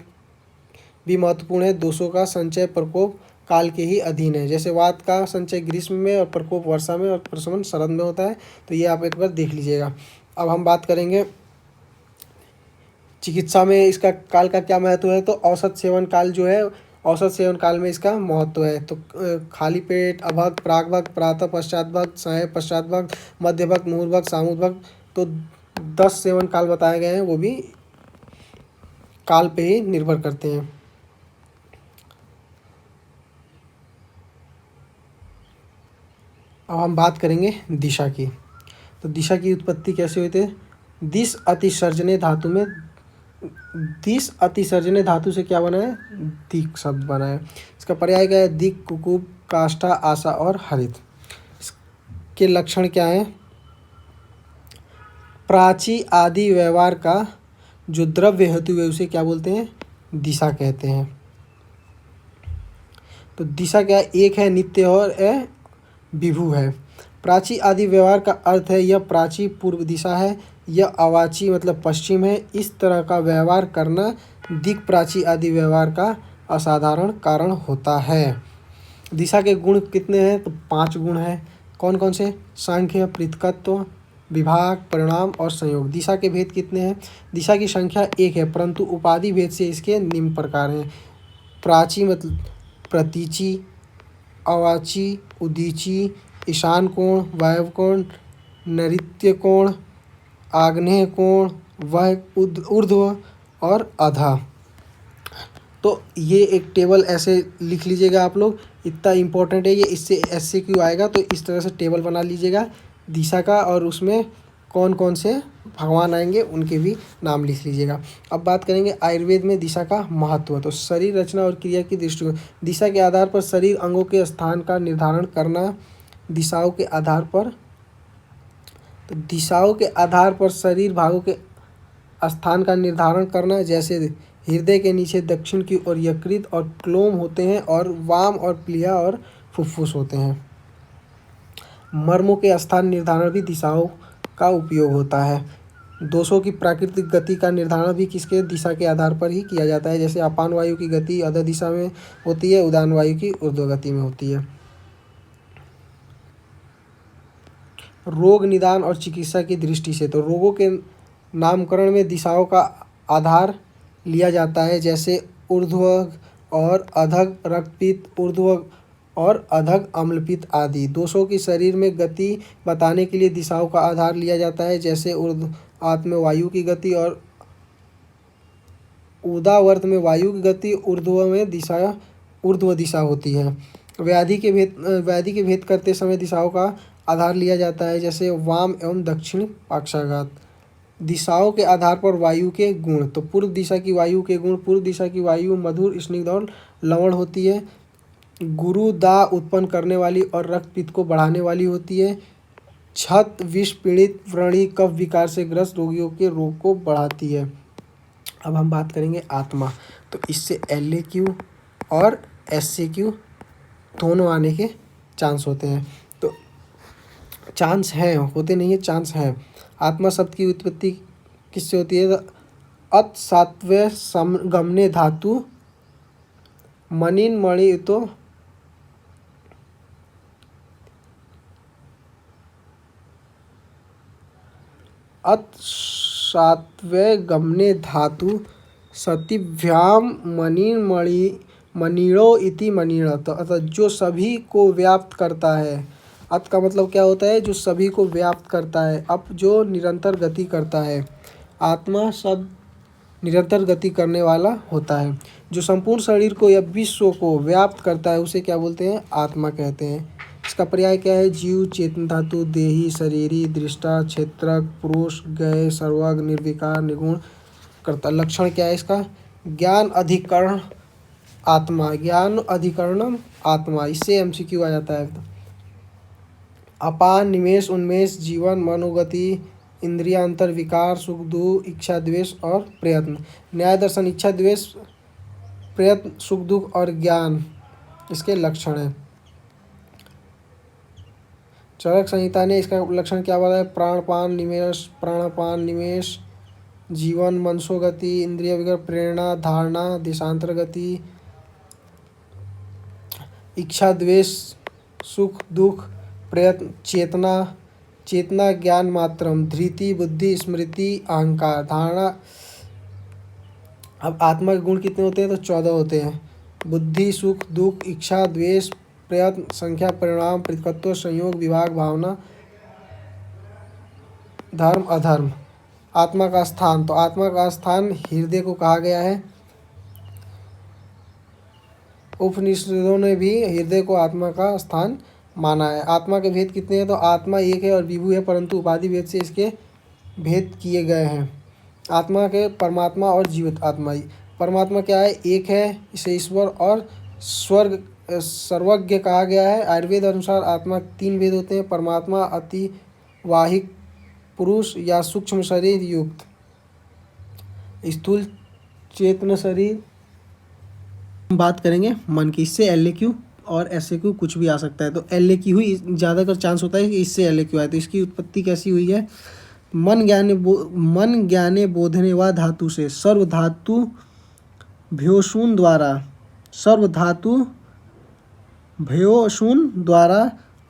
भी महत्वपूर्ण है। दोषों का संचय, प्रकोप काल के ही अधीन है। जैसे वात का संचय ग्रीष्म में और प्रकोप वर्षा में और प्रशमन शरद में होता है। तो ये आप एक बार देख लीजिएगा। अब हम बात करेंगे चिकित्सा में इसका काल का क्या महत्व है। तो औसत सेवन काल जो है, औसत सेवन काल में इसका महत्व है। तो खाली पेट, अभक्त, प्रागभक्त, प्रातः पश्चात भक्त, साय पश्चात भक्त, मध्य भक्त, मुहूर्त, सामूद भक्त। तो 10 सेवन काल बताए गए हैं, वो भी काल पे ही निर्भर करते हैं। अब हम बात करेंगे दिशा की। तो दिशा की उत्पत्ति कैसे हुई थी? दिश अतिसर्जने धातु में, दिश अतिसर्जने धातु से क्या बना है? दिक शब्द बना है। इसका पर्याय क्या है? दिक, कुकुब, काष्ठा, आशा और हरित। इसके लक्षण क्या है? प्राची आदि व्यवहार का जो द्रव्य हेतु है उसे क्या बोलते हैं? दिशा कहते हैं। तो दिशा क्या है? एक है नित्य और विभू है। प्राची आदि व्यवहार का अर्थ है यह प्राची पूर्व दिशा है, यह अवाची मतलब पश्चिम है। इस तरह का व्यवहार करना दिक् प्राची आदि व्यवहार का असाधारण कारण होता है। दिशा के गुण कितने हैं? तो 5 गुण हैं। कौन कौन से? सांख्य, पृथकत्व, विभाग, परिणाम और संयोग। दिशा के भेद कितने हैं? दिशा की संख्या 1 है, परंतु उपाधि भेद से इसके निम्न प्रकार हैं। प्राची मतलब प्रतीची, अवाची, उदीची, ईशान कोण, वायव्य कोण, नैऋत्य कोण, आग्नेय कोण, वह ऊर्ध्व और अधा। तो ये एक टेबल ऐसे लिख लीजिएगा आप लोग, इतना इम्पोर्टेंट है ये, इससे SCQ आएगा। तो इस तरह से टेबल बना लीजिएगा दिशा का, और उसमें कौन कौन से भगवान आएंगे उनके भी नाम लिख लीजिएगा। अब बात करेंगे आयुर्वेद में दिशा का महत्व। तो शरीर रचना और क्रिया की दृष्टि, दिशा के आधार पर शरीर अंगों के स्थान का निर्धारण करना। दिशाओं के आधार पर, तो दिशाओं के आधार पर शरीर भागों के स्थान का निर्धारण करना। जैसे हृदय के नीचे दक्षिण की ओर यकृत और क्लोम होते हैं, और वाम और प्लीहा और फुफ्फुस होते हैं। मर्मों के स्थान निर्धारण भी दिशाओं का उपयोग होता है। दोषों की प्राकृतिक गति का निर्धारण भी किसके? दिशा के आधार पर ही किया जाता है। जैसे अपान वायु की गति अधः दिशा में होती है, उदान वायु की ऊर्ध्व गति में होती है। रोग निदान और चिकित्सा की दृष्टि से, तो रोगों के नामकरण में दिशाओं का आधार लिया जाता है, जैसे ऊर्ध्वग और अधग रक्तपित्त, ऊर्ध्वग और अधग अम्लपित्त आदि। दोषों की शरीर में गति बताने के लिए दिशाओं का आधार लिया जाता है, जैसे ऊर्ध्वात में वायु की गति और ऊर्ध्वावर्त में वायु की गति, ऊर्ध्व दिशा होती है। व्याधि के भेद करते समय दिशाओं का आधार लिया जाता है, जैसे वाम एवं दक्षिण पक्षाघात। दिशाओं के आधार पर वायु के गुण, तो पूर्व दिशा की वायु के गुण, पूर्व दिशा की वायु मधुर, स्निग्ध और लवण होती है। गुरु दाह उत्पन्न करने वाली और रक्तपित्त को बढ़ाने वाली होती है। छत विष पीड़ित व्रणी कफ विकार से ग्रस्त रोगियों के रोग को बढ़ाती है। अब हम बात करेंगे आत्मा, तो इससे LAQ और SAQ दोनों आने के चांस होते हैं। तो चांस हैं, होते नहीं है, चांस हैं। आत्मा शब्द की उत्पत्ति किससे होती है? अत सात्वय गमने धातु मनिन मणि, तो अत सात्वय गमने धातु सतिभ्याम मनिन मणि मनीड़ो इति मनीड़, तो अतः जो सभी को व्याप्त करता है। अत का मतलब क्या होता है? जो सभी को व्याप्त करता है। अप जो निरंतर गति करता है। आत्मा शब्द निरंतर गति करने वाला होता है। जो संपूर्ण शरीर को या विश्व को व्याप्त करता है उसे क्या बोलते हैं? आत्मा कहते हैं। इसका पर्याय क्या है? जीव, चेतन धातु, देही, शरीरी, दृष्टा, क्षेत्रक, पुरुष, गय, सर्वज्ञ, निर्विकार, निर्गुण करता। लक्षण क्या है इसका? ज्ञान अधिकरण आत्मा, ज्ञान अधिकरणम आत्मा, इससे MCQ आ जाता है। अपान, निमेष, उन्मेष, जीवन, मनोगति, इंद्रियांतर, विकार, सुख दुख, इच्छा द्वेष और प्रयत्न। न्याय दर्शन इच्छा द्वेष, प्रयत्न, सुख दुख और ज्ञान इसके लक्षण हैं। चरक संहिता ने इसका लक्षण क्या बताया? प्राणपान निमेष, प्राणपान निमेष, जीवन, मनसोगति, इंद्रिय विकार, प्रेरणा, धारणा, देशांतर गति, इच्छा द्वेष, सुख दुख, प्रयत्न, चेतना, चेतना, ज्ञान मात्रम, धृति, बुद्धि, स्मृति, अहंकार, धारणा। अब आत्मा के गुण कितने होते हैं? तो 14 होते हैं। बुद्धि, सुख दुख, इच्छा द्वेष, प्रयत्न, संख्या, परिणाम, प्रतिकत्व, संयोग, विभाग, भावना, धर्म, अधर्म। आत्मा का स्थान, तो आत्मा का स्थान हृदय को कहा गया है। उपनिषदों ने भी हृदय को आत्मा का स्थान माना है। आत्मा के भेद कितने हैं? तो आत्मा एक है और विभु है, परंतु उपाधि भेद से इसके भेद किए गए हैं। आत्मा के परमात्मा और जीवित आत्मा। परमात्मा क्या है? एक है, इसे ईश्वर और स्वर्ग सर्वज्ञ कहा गया है। आयुर्वेद अनुसार आत्मा 3 भेद होते हैं: परमात्मा, अतिवाहिक पुरुष या सूक्ष्म शरीर युक्त, स्थूल चेतन शरीर। हम बात करेंगे मन की, इससे LAQ और SAQ कुछ भी आ सकता है। तो LAQ ही ज़्यादातर चांस होता है कि इससे LAQ आए। तो इसकी उत्पत्ति कैसी हुई है? मन ज्ञाने बोधने व धातु से सर्व धातु भ्योशून द्वारा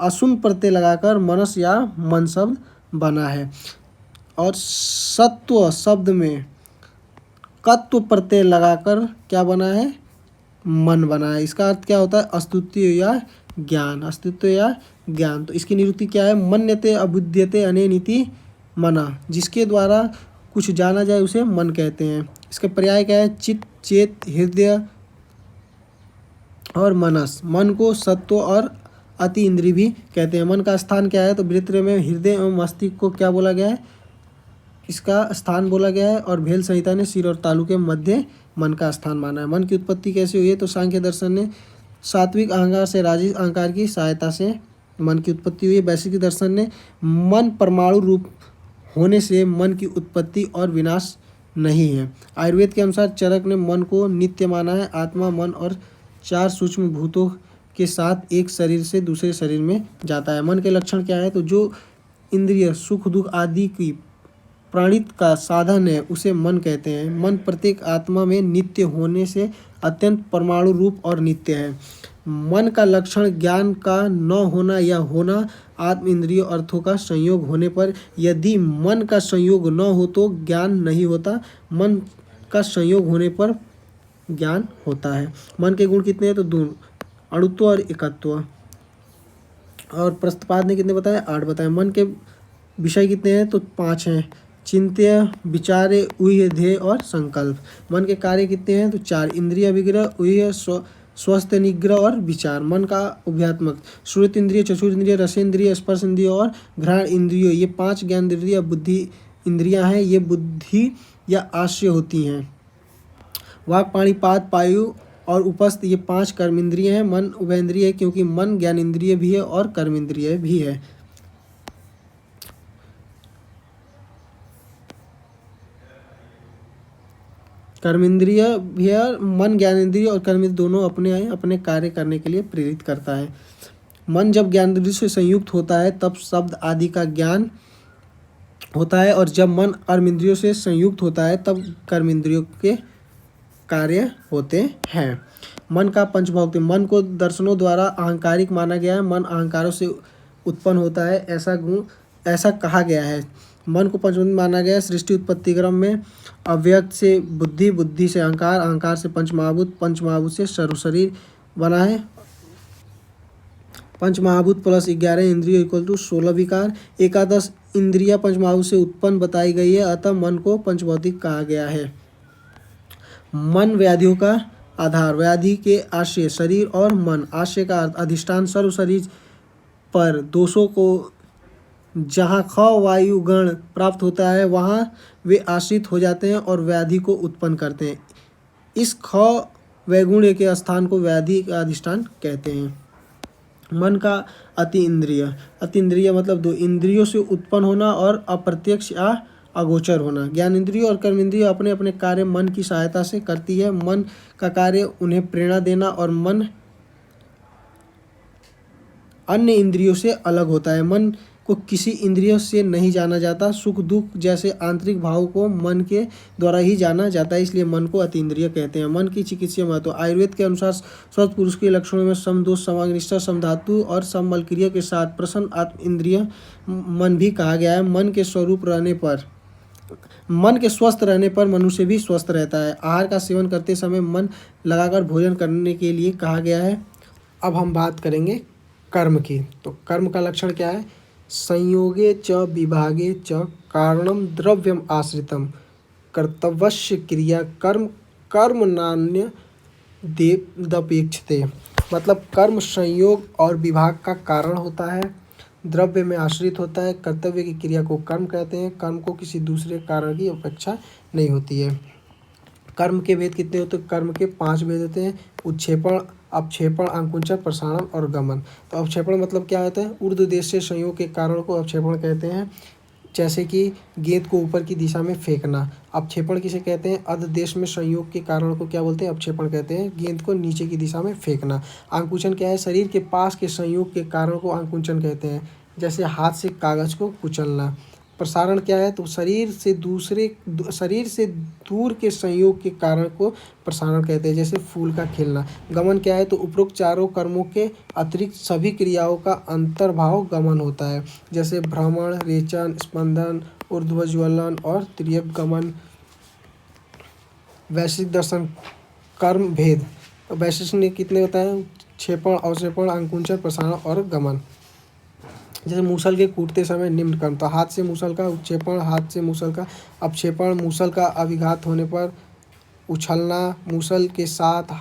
अशून प्रत्यय लगाकर मनस या मन शब्द बना है। और सत्व शब्द में कत्व प्रत्यय लगाकर क्या बना है? मन बना है। इसका अर्थ क्या होता है? अस्तित्व या ज्ञान, अस्तित्व या ज्ञान। तो इसकी निरुक्ति क्या है? मन्यते अबुध्यते अनेनिति मना, जिसके द्वारा कुछ जाना जाए उसे मन कहते हैं। इसका पर्याय क्या है? चित्त, चेत, हृदय और मनस। मन को सत्व और अति इंद्रिय भी कहते हैं। मन का स्थान क्या है? तो वृत्र में हृदय एवं मस्तिष्क को क्या बोला गया है? इसका स्थान बोला गया है। और भेल संहिता ने सिर और तालु के मध्य मन का स्थान माना है। मन की उत्पत्ति कैसे हुई है? तो सांख्य दर्शन ने सात्विक अहंकार से राजसिक अहंकार की सहायता से मन की उत्पत्ति हुई है। वैश्विक दर्शन ने मन परमाणु रूप होने से मन की उत्पत्ति और विनाश नहीं है। आयुर्वेद के अनुसार चरक ने मन को नित्य माना है। आत्मा, मन और 4 सूक्ष्म भूतों के साथ एक शरीर से दूसरे शरीर में जाता है। मन के लक्षण क्या है? तो जो इंद्रिय सुख दुख आदि की प्राणित का साधन है उसे मन कहते हैं। मन प्रत्येक आत्मा में नित्य होने से अत्यंत परमाणु रूप और नित्य है। मन का लक्षण ज्ञान का न होना या होना, आत्म इंद्रिय अर्थों का संयोग होने पर। यदि मन का संयोग न हो तो ज्ञान नहीं होता। मन का संयोग होने पर ज्ञान होता है। मन के गुण कितने हैं तो 2, अणुत्व और एकत्व। और प्रस्तुपाद ने कितने बताए 8 बताए। मन के विषय कितने हैं तो 5 हैं, चिंत्य, विचार्य, ऊह्य, ध्येय और संकल्प। मन के कार्य कितने हैं तो 4, इंद्रिय विग्रह, ऊह्य, स्वस्थ निग्रह और विचार। मन का उभयात्मक श्रुत इंद्रिय, चक्षुर इंद्रिय, रसेंद्रिय, स्पर्श इंद्रिय और घ्राण इंद्रिय, ये 5 ज्ञान इंद्रिय बुद्धि इंद्रियां हैं, ये बुद्धि या आश्रय होती हैं। वाक, पाणी, पाद, पायु और उपस्थ, ये 5 कर्म इंद्रिय हैं। मन उभयेंद्रिय है क्योंकि मन ज्ञान इंद्रिय भी है और कर्म इंद्रिय भी है। कर्म इंद्रिय भी है, मन ज्ञान इंद्रिय और कर्म दोनों अपने अपने कार्य करने के लिए प्रेरित करता है। मन जब ज्ञान इंद्रिय से संयुक्त होता है तब शब्द आदि का ज्ञान होता है, और जब मन कर्म इंद्रियों से संयुक्त होता है तब कर्म इंद्रियों के कार्य होते हैं। मन का पंचभौतिक, मन को दर्शनों द्वारा अहंकारिक माना गया है। मन अहंकारों से उत्पन्न होता है, ऐसा कहा गया है। मन को पंचभौतिक माना गया है। सृष्टि उत्पत्ति क्रम में अव्यक्त से बुद्धि, बुद्धि से अहंकार, अहंकार से पंचमहाभूत, पंचमहाभूत से सर्वशरीर बना है। पंचमहाभूत प्लस 11 इंद्रिय इक्वल टू 16 विकार। एकादश इंद्रिया पंचमहाभूत से उत्पन्न बताई गई है, अतः मन को पंचभौतिक कहा गया है। मन व्याधियों का आधार, व्याधि के आश्रय शरीर और मन। आश्रय का अधिष्ठान सर्व शरीर पर दोषों को जहाँ ख वायु गण प्राप्त होता है वहाँ वे आश्रित हो जाते हैं और व्याधि को उत्पन्न करते हैं। इस ख वैगुण्य के स्थान को व्याधि का अधिष्ठान कहते हैं। मन का अति इंद्रिय मतलब 2 इंद्रियों से उत्पन्न होना और अप्रत्यक्ष या अगोचर होना। ज्ञान इंद्रिय और कर्म इंद्रिय अपने अपने कार्य मन की सहायता से करती है। मन का कार्य उन्हें प्रेरणा देना और मन अन्य इंद्रियों से अलग होता है। मन को किसी इंद्रियों से नहीं जाना जाता। सुख दुख जैसे आंतरिक भाव को मन के द्वारा ही जाना जाता है, इसलिए मन को अतीन्द्रिय कहते हैं। मन की चिकित्सीय महत्व, आयुर्वेद के अनुसार स्वस्थ पुरुष के लक्षणों में सम दोष, समाग्निष्ठा, समधातु और समबलक्रिया के साथ प्रसन्न आत्म इंद्रिय मन भी कहा गया है। मन के स्वस्थ रहने पर मनुष्य भी स्वस्थ रहता है। आहार का सेवन करते समय मन लगाकर भोजन करने के लिए कहा गया है। अब हम बात करेंगे कर्म की। तो कर्म का लक्षण क्या है? संयोगे च विभागे च कारणम द्रव्यम आश्रितम कर्तव्यस्य क्रिया कर्म नान्य देपेक्षते। मतलब कर्म संयोग और विभाग का कारण होता है, द्रव्य में आश्रित होता है। कर्तव्य की क्रिया को कर्म कहते हैं। कर्म को किसी दूसरे कारण की अपेक्षा नहीं होती है। कर्म के भेद कितने होते हैं? कर्म के 5 भेद होते हैं: उत्क्षेपण, अपक्षेपण, अंकुचन, प्रसारण और गमन। तो अपक्षेपण मतलब क्या होता है? ऊर्ध्व देश से संयोग के कारण को अपक्षेपण कहते हैं। जैसे कि गेंद को ऊपर की दिशा में फेंकना। अपक्षेपण किसे कहते हैं? अध देश में संयोग के कारण को क्या बोलते हैं? अपक्षेपण कहते हैं। गेंद को नीचे की दिशा में फेंकना। अंकुचन क्या है? शरीर के पास के संयोग के कारण को अंकुचन कहते हैं, जैसे हाथ से कागज को कुचलना। प्रसारण क्या है? तो शरीर से दूर के संयोग के कारण को प्रसारण कहते हैं, जैसे फूल का खिलना। गमन क्या है? तो उपरोक्त चारों कर्मों के अतिरिक्त सभी क्रियाओं का अंतर्भाव गमन होता है, जैसे भ्रमण, रेचन, स्पंदन, ऊर्ध्वज्वलन और तिर्यक गमन। वैश्विक दर्शन कर्म भेद। वैश्विक में कितने होता है? क्षेपण, अवक्षेपण, अंकुचन, प्रसारण और गमन। जैसे मूसल के कूटते समय निम्न कर्म, तो हाथ से मूसल का उत्क्षेपण, हाथ से मूसल का अपक्षेपण, मूसल का अभिघात होने पर उछलना, मूसल के साथ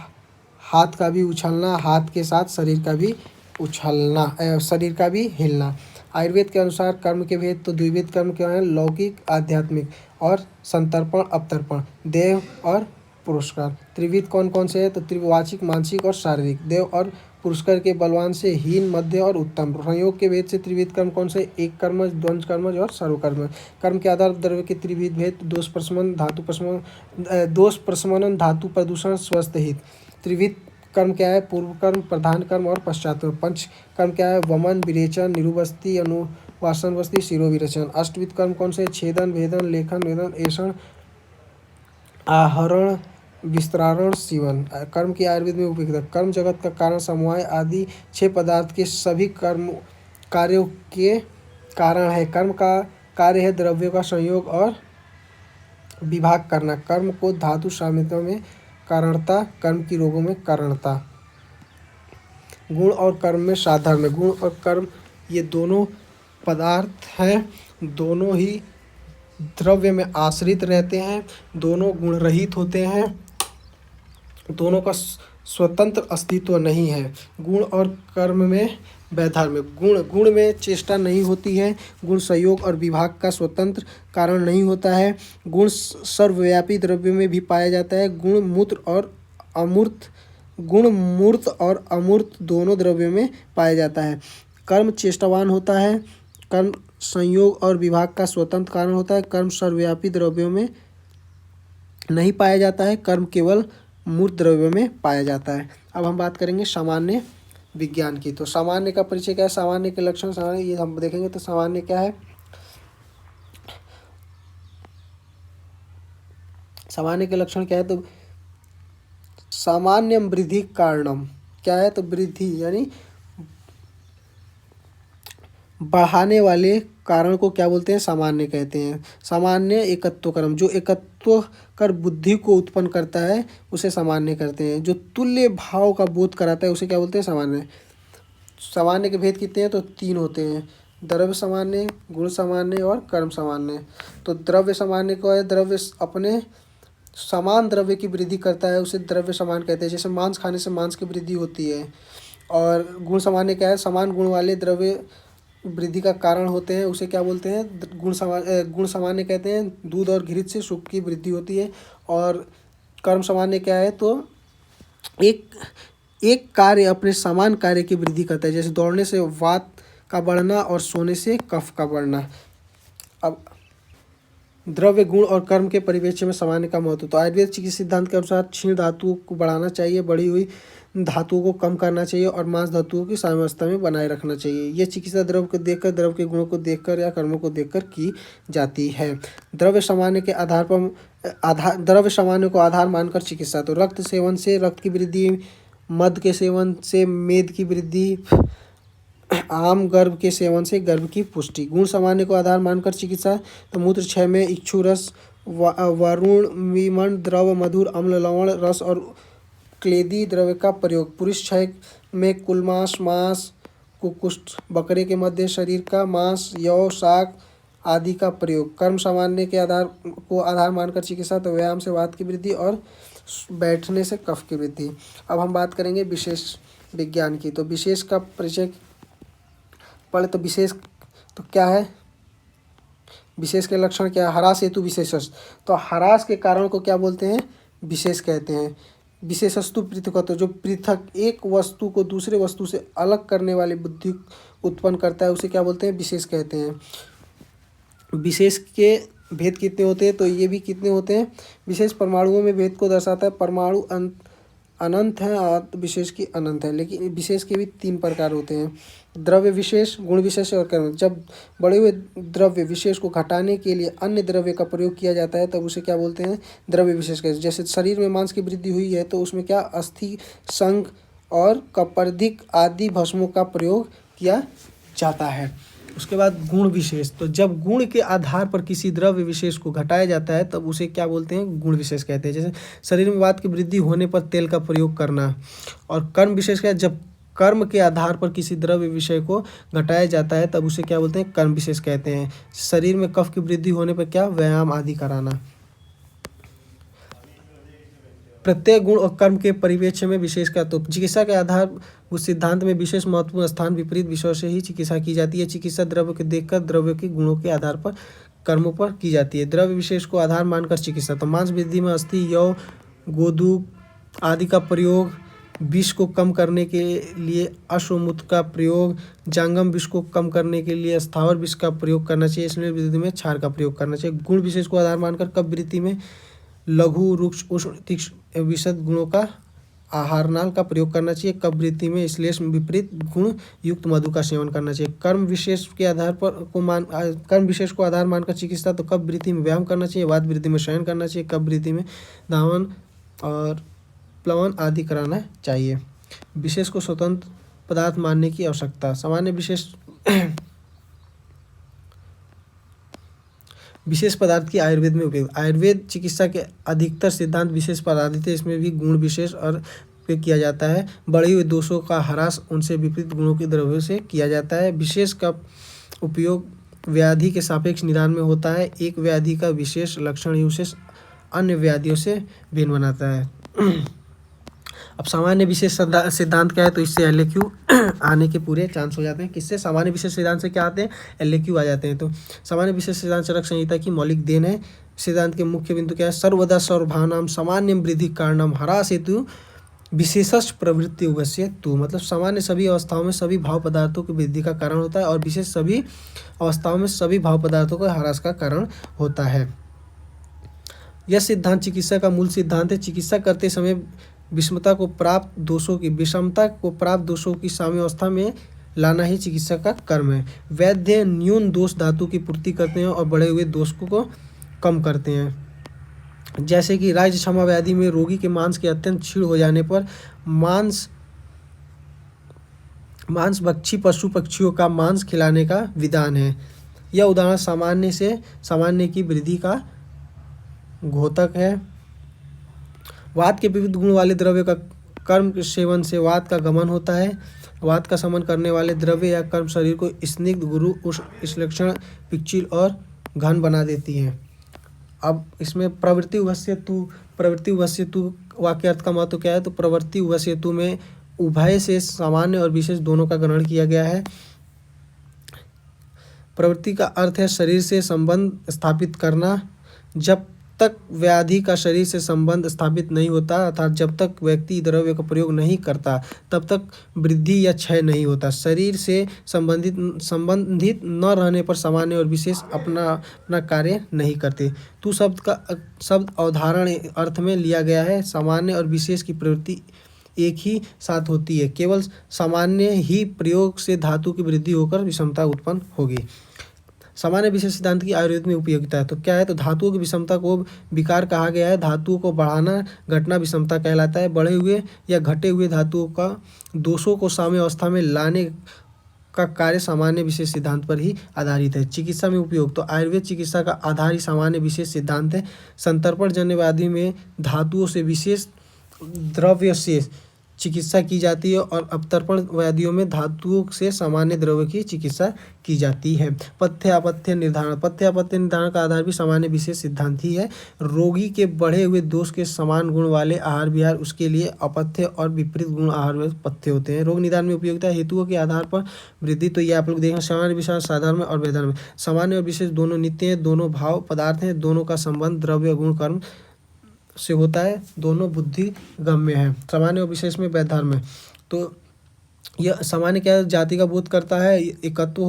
हाथ का भी उछलना, हाथ के साथ शरीर का भी उछलना, शरीर का भी हिलना। आयुर्वेद के अनुसार कर्म के भेद तो द्विविध कर्म क्या है? लौकिक, आध्यात्मिक और संतर्पण, अपतर्पण, देव और पुरस्कार। त्रिविध कौन कौन से है? तो त्रिवाचिक, मानसिक और शारीरिक। देव और पुरस्कार के बलवान से हीन, मध्य और उत्तम। संयोग के भेद से त्रिविध कर्म कौन से? एक कर्मज, द्वंद्व कर्मज और सर्वकर्म। कर्म के आधार द्रव्य के त्रिविध भेद: दोष प्रशमन, धातु प्रदूषण, स्वस्थ हित। त्रिविध कर्म क्या है? पूर्व कर्म, प्रधान कर्म और पश्चात कर्म। पंच कर्म क्या है? वमन, विरेचन, निरुबस्ती, अनुवासन बस्ती, शिरोविरेचन। अष्टविध कर्म कौन से? छेदन, भेदन, लेखन, वेदन, ऐषण, आहरण, विस्तरण, सीवन। कर्म की आयुर्वेद में उपयुक्त कर्म जगत का कारण समवाय आदि 6 पदार्थ के सभी कार्यों के कारण है। कर्म का कार्य है द्रव्यों का संयोग और विभाग करना, कर्म को धातु सामयित्व में कारणता, कर्म की रोगों में कारणता। गुण और कर्म में साधर्म्य, गुण और कर्म ये दोनों पदार्थ हैं, दोनों ही द्रव्य में आश्रित रहते हैं, दोनों गुण रहित होते हैं, दोनों का स्वतंत्र अस्तित्व नहीं है। गुण और कर्म में वैधर्म्य, गुण में चेष्टा नहीं होती है, गुण संयोग और विभाग का स्वतंत्र कारण नहीं होता है, गुण सर्वव्यापी द्रव्य में भी पाया जाता है, गुण मूर्त और अमूर्त दोनों द्रव्यों में पाया जाता है। कर्म चेष्टावान होता है, कर्म संयोग और विभाग का स्वतंत्र कारण होता है, कर्म सर्वव्यापी द्रव्यों में नहीं पाया जाता है, कर्म केवल मूर्त द्रव्यों में पाया जाता है। अब हम बात करेंगे सामान्य विज्ञान की। तो सामान्य का परिचय क्या है, सामान्य के लक्षण, सामान्य ये हम देखेंगे। तो सामान्य क्या है, सामान्य के लक्षण क्या है, तो सामान्य वृद्धि कारणम क्या है, तो वृद्धि यानी बढ़ाने वाले कारण को क्या बोलते हैं, सामान्य कहते हैं। सामान्य एकत्व कर्म, जो एकत्व कर बुद्धि को उत्पन्न करता है उसे सामान्य करते हैं। जो तुल्य भाव का बोध कराता है उसे क्या बोलते हैं, सामान्य। सामान्य के भेद कितने हैं, तो 3 होते हैं, द्रव्य सामान्य, गुण सामान्य और कर्म सामान्य। तो द्रव्य सामान्य को है, द्रव्य अपने समान द्रव्य की वृद्धि करता है उसे द्रव्य समान कहते हैं। जैसे मांस खाने से मांस की वृद्धि होती है। और गुण सामान्य क्या है, समान गुण वाले द्रव्य वृद्धि का कारण होते हैं उसे क्या बोलते हैं, गुण सामान्य कहते हैं। दूध और घृत से सुख की वृद्धि होती है। और कर्म सामान्य क्या है, तो एक कार्य अपने समान कार्य की वृद्धि करता है। जैसे दौड़ने से वात का बढ़ना और सोने से कफ का बढ़ना। अब द्रव्य, गुण और कर्म के परिवेश में सामान्य का महत्व। तो आयुर्वेद चिकित्सा सिद्धांत के अनुसार क्षीण धातुओं को बढ़ाना चाहिए, बढ़ी हुई धातुओं को कम करना चाहिए और मांस धातुओं की साम्यावस्था में बनाए रखना चाहिए। ये चिकित्सा द्रव्य को देखकर, द्रव्य के गुणों को देखकर या कर्मों को देखकर की जाती है। द्रव्य सामान्य के आधार पर द्रव्य सामान्य को आधार मानकर चिकित्सा। तो रक्त सेवन से रक्त की वृद्धि, मध के सेवन से मेद की वृद्धि, आम गर्भ के सेवन से गर्भ की पुष्टि। गुण सामान्य को आधार मानकर चिकित्सा। तो मूत्र क्षय में इक्षु रस, वरुण विमन द्रव, मधुर अम्ल लवण रस और क्लेदी द्रव्य का प्रयोग। पुरुष क्षय में कुलमास, मांस, कुकुष्ठ, बकरे के मध्य शरीर का मांस, यौ, शाक आदि का प्रयोग। कर्म सामान्य के आधार मानकर चिकित्सा। तो व्यायाम से वात की वृद्धि और बैठने से कफ की वृद्धि। अब हम बात करेंगे विशेष विज्ञान की। तो विशेष का परिचय पढ़े। तो विशेष तो क्या है, विशेष के लक्षण क्या है, ह्रास हेतु विशेषस। तो ह्रास के कारण को क्या बोलते हैं, विशेष कहते हैं। विशेषस्तु पृथकत्व, जो पृथक एक वस्तु को दूसरे वस्तु से अलग करने वाली बुद्धि उत्पन्न करता है उसे क्या बोलते हैं, विशेष कहते हैं। विशेष के भेद कितने होते हैं, तो ये भी कितने होते हैं, विशेष परमाणुओं में भेद को दर्शाता है। परमाणु अनंत है और विशेष की अनंत है। लेकिन विशेष के भी 3 प्रकार होते हैं, द्रव्य विशेष, गुण विशेष और कर्म। जब बड़े हुए द्रव्य विशेष को घटाने के लिए अन्य द्रव्य का प्रयोग किया जाता है तब उसे क्या बोलते हैं, द्रव्य विशेष कहते हैं। जैसे शरीर में मांस की वृद्धि हुई है तो उसमें क्या अस्थि, संघ और कपर्दिक आदि भस्मों का प्रयोग किया जाता है। उसके बाद गुण विशेष। तो जब गुण के आधार पर किसी द्रव्य विशेष को घटाया जाता है तब उसे क्या बोलते हैं, गुण विशेष कहते हैं। जैसे शरीर में वात की वृद्धि होने पर तेल का प्रयोग करना। और कर्म विशेष क्या है, जब कर्म के आधार पर किसी द्रव्य विषय को घटाया जाता है तब उसे क्या बोलते हैं, कर्म विशेष कहते हैं। शरीर में कफ की वृद्धि होने पर क्या, व्यायाम आदि कराना। प्रत्येक गुण और कर्म के परिवेक्ष्य में विशेष का। तो चिकित्सा के आधार उस सिद्धांत में विशेष महत्वपूर्ण स्थान विपरीत विषयों से ही चिकित्सा की जाती है। चिकित्सा द्रव्य को देखकर द्रव्य के गुणों के आधार पर कर्मों पर की जाती है। द्रव्य विशेष को आधार मानकर चिकित्सा। तो मांस वृद्धि में अस्थि, यौ, गोदूक आदि का प्रयोग। विष को कम करने के लिए अश्वमूत्र का प्रयोग। जांगम विष को कम करने के लिए स्थावर विष का प्रयोग करना चाहिए। इसलिए वृद्धि में क्षार का प्रयोग करना चाहिए। गुण विशेष को आधार मानकर कफ वृद्धि में लघु, रुक्ष, उष्ण, तीक्ष्ण, विशद गुणों का आहारनाल का प्रयोग करना चाहिए। कफ वृद्धि में श्लेष विपरीत गुण युक्त मधु का सेवन करना चाहिए। कर्म विशेष को आधार मानकर चिकित्सा। तो कफ वृद्धि में व्यायाम करना चाहिए। वात वृद्धि में शयन करना चाहिए। कफ वृद्धि में धावन और प्लवन आदि कराना चाहिए। विशेष को स्वतंत्र पदार्थ मानने की आवश्यकता। सामान्य विशेष विशेष पदार्थ की आयुर्वेद में उपयोग। आयुर्वेद चिकित्सा के अधिकतर सिद्धांत विशेष पर आधारित है। इसमें भी गुण विशेष और उपयोग किया जाता है। बढ़े हुए दोषों का ह्रास उनसे विपरीत गुणों के द्रव्यों से किया जाता है। विशेष का उपयोग व्याधि के सापेक्ष निदान में होता है। एक व्याधि का विशेष लक्षण ही उसे अन्य व्याधियों से भिन्न बनाता है। अब सामान्य विशेष सिद्धांत क्या है, तो इससे LAQ आने के पूरे चांस हो जाते हैं। किससे? सामान्य विशेष सिद्धांत से क्या आते हैं? LAQ आ जाते हैं। तो सामान्य विशेष सिद्धांत चरक संहिता की मौलिक देन है। सिद्धांत के मुख्य बिंदु क्या है? सर्वदा सर्वभावनाम सामान्यम वृद्धि कारणम ह्रास हेतु विशेषश प्रवृत्ति उभस्य तु। मतलब सामान्य सभी अवस्थाओं में सभी भाव पदार्थों की वृद्धि का कारण होता है और विशेष सभी अवस्थाओं में सभी भाव पदार्थों का ह्रास का कारण होता है। यह सिद्धांत चिकित्सा का मूल सिद्धांत है। चिकित्सा करते समय विषमता को प्राप्त दोषों की साम्यावस्था में लाना ही चिकित्सा का कर्म है। वैद्य न्यून दोष धातु की पूर्ति करते हैं और बढ़े हुए दोष को कम करते हैं। जैसे कि राज्य क्षमा व्याधि में रोगी के मांस के अत्यंत क्षीण हो जाने पर मांसभक्षी पशु पक्षियों का मांस खिलाने का विधान है। यह उदाहरण सामान्य से सामान्य की वृद्धि का घोतक है। वात के विविध गुण वाले द्रव्य का कर्म के सेवन से वात का गमन होता है। वात का शमन करने वाले द्रव्य या कर्म शरीर को स्निग्ध, गुरु, उष्ण, श्लेष्ण, पिच्छल और घन बना देती हैं। अब इसमें प्रवृत्ति उभयसेतु वाक्य अर्थ का महत्व क्या है? तो प्रवृत्ति उभयसेतु में उभय से सामान्य और विशेष दोनों का ग्रहण किया गया है। प्रवृत्ति का अर्थ है शरीर से संबंध स्थापित करना। जब तक व्याधि का शरीर से संबंध स्थापित नहीं होता, अर्थात जब तक व्यक्ति द्रव्य का प्रयोग नहीं करता, तब तक वृद्धि या क्षय नहीं होता। शरीर से संबंधित न रहने पर सामान्य और विशेष अपना कार्य नहीं करते। तू शब्द अवधारण अर्थ में लिया गया है। सामान्य और विशेष की प्रवृत्ति एक ही साथ होती है। केवल सामान्य ही प्रयोग से धातु की वृद्धि होकर विषमता उत्पन्न होगी। सामान्य विशेष सिद्धांत की आयुर्वेद में उपयोगिता है। तो क्या है? तो धातुओं की विषमता को विकार कहा गया है। धातुओं को बढ़ाना घटना विषमता कहलाता है। बढ़े हुए या घटे हुए धातुओं का दोषों को साम्य अवस्था में लाने का कार्य सामान्य विशेष सिद्धांत पर ही आधारित है। चिकित्सा में उपयोग, तो आयुर्वेद चिकित्सा का आधार ही सामान्य विशेष सिद्धांत है। संतर्पण जन्य व्याधि में धातुओं से विशेष द्रव्य से चिकित्सा की जाती है और अपतर्पण व्याधियों में धातुओं से सामान्य द्रव्य की चिकित्सा की जाती है। पथ्य अपथ्य निर्धारण का आधार भी सामान्य विशेष सिद्धांत ही है। रोगी के बढ़े हुए दोष के समान गुण वाले आहार विहार उसके लिए अपथ्य और विपरीत गुण आहार पथ्य होते हैं। रोग निदान में उपयोगिता हेतुओं के आधार पर वृद्धि, तो ये आप लोग देखें सामान्य विशेष साधारण में और वैधारण में। सामान्य और विशेष दोनों नित्य हैं, दोनों भाव पदार्थ हैं, दोनों का संबंध द्रव्य गुण कर्म से होता है, दोनों बुद्धि गम्य है। सामान्य और विशेष में वैधर्म में, तो यह सामान्य क्या जाति का बोध करता है, एकत्व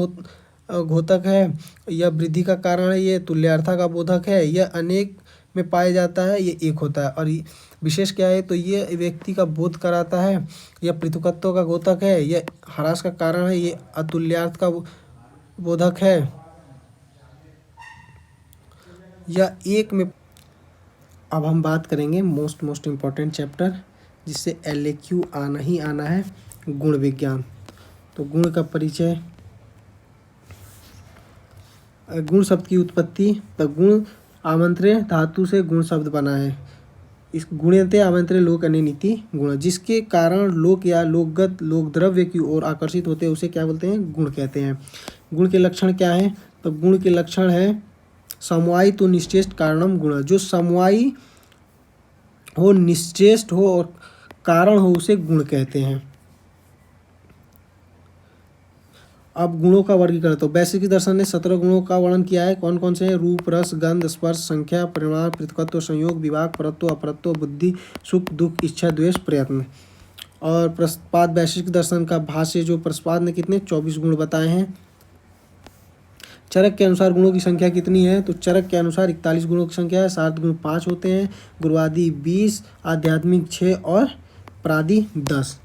घोतक है, यह वृद्धि का कारण है, ये तुल्यार्था का बोधक है, यह अनेक में पाया जाता है, ये एक होता है। और विशेष क्या है? तो ये व्यक्ति का बोध कराता है, यह पृथुकत्व का घोतक है, यह ह्रास का कारण है, ये अतुल्यार्थ का बोधक है, यह एक में। अब हम बात करेंगे मोस्ट इम्पॉर्टेंट चैप्टर जिससे LAQ आना ही आना है, गुण विज्ञान। तो गुण का परिचय, गुण शब्द की उत्पत्ति। तो गुण आमंत्रे धातु से गुण शब्द बना है। इस गुणते आमंत्रे लोक अनिति गुण, जिसके कारण लोक या लोकगत लोक द्रव्य की ओर आकर्षित होते हैं उसे क्या बोलते हैं? गुण कहते हैं। गुण के लक्षण क्या है? तो गुण के लक्षण है समवायी तो निश्चेष्ट कारणम गुण, जो समवायी हो, निश्चेष्ट हो और कारण हो उसे गुण कहते हैं। अब गुणों का वर्गीकरण, तो वैशेषिक दर्शन ने 17 गुणों का वर्णन किया है। कौन कौन से हैं? रूप, रस, गंध, स्पर्श, संख्या, परिमाण, पृथकत्व, संयोग, विभाग, परत्व, अपरत्व, बुद्धि, सुख, दुख, इच्छा, द्वेष, प्रयत्न। और प्रस्पाद वैशेषिक दर्शन का भाष्य जो प्रस्पाद ने कितने 24 गुण बताए हैं। चरक के अनुसार गुणों की संख्या कितनी है? तो चरक के अनुसार 41 गुणों की संख्या है। सार्थ गुण 5 होते हैं, गुरुवादी 20, आध्यात्मिक 6 और प्रादि 10,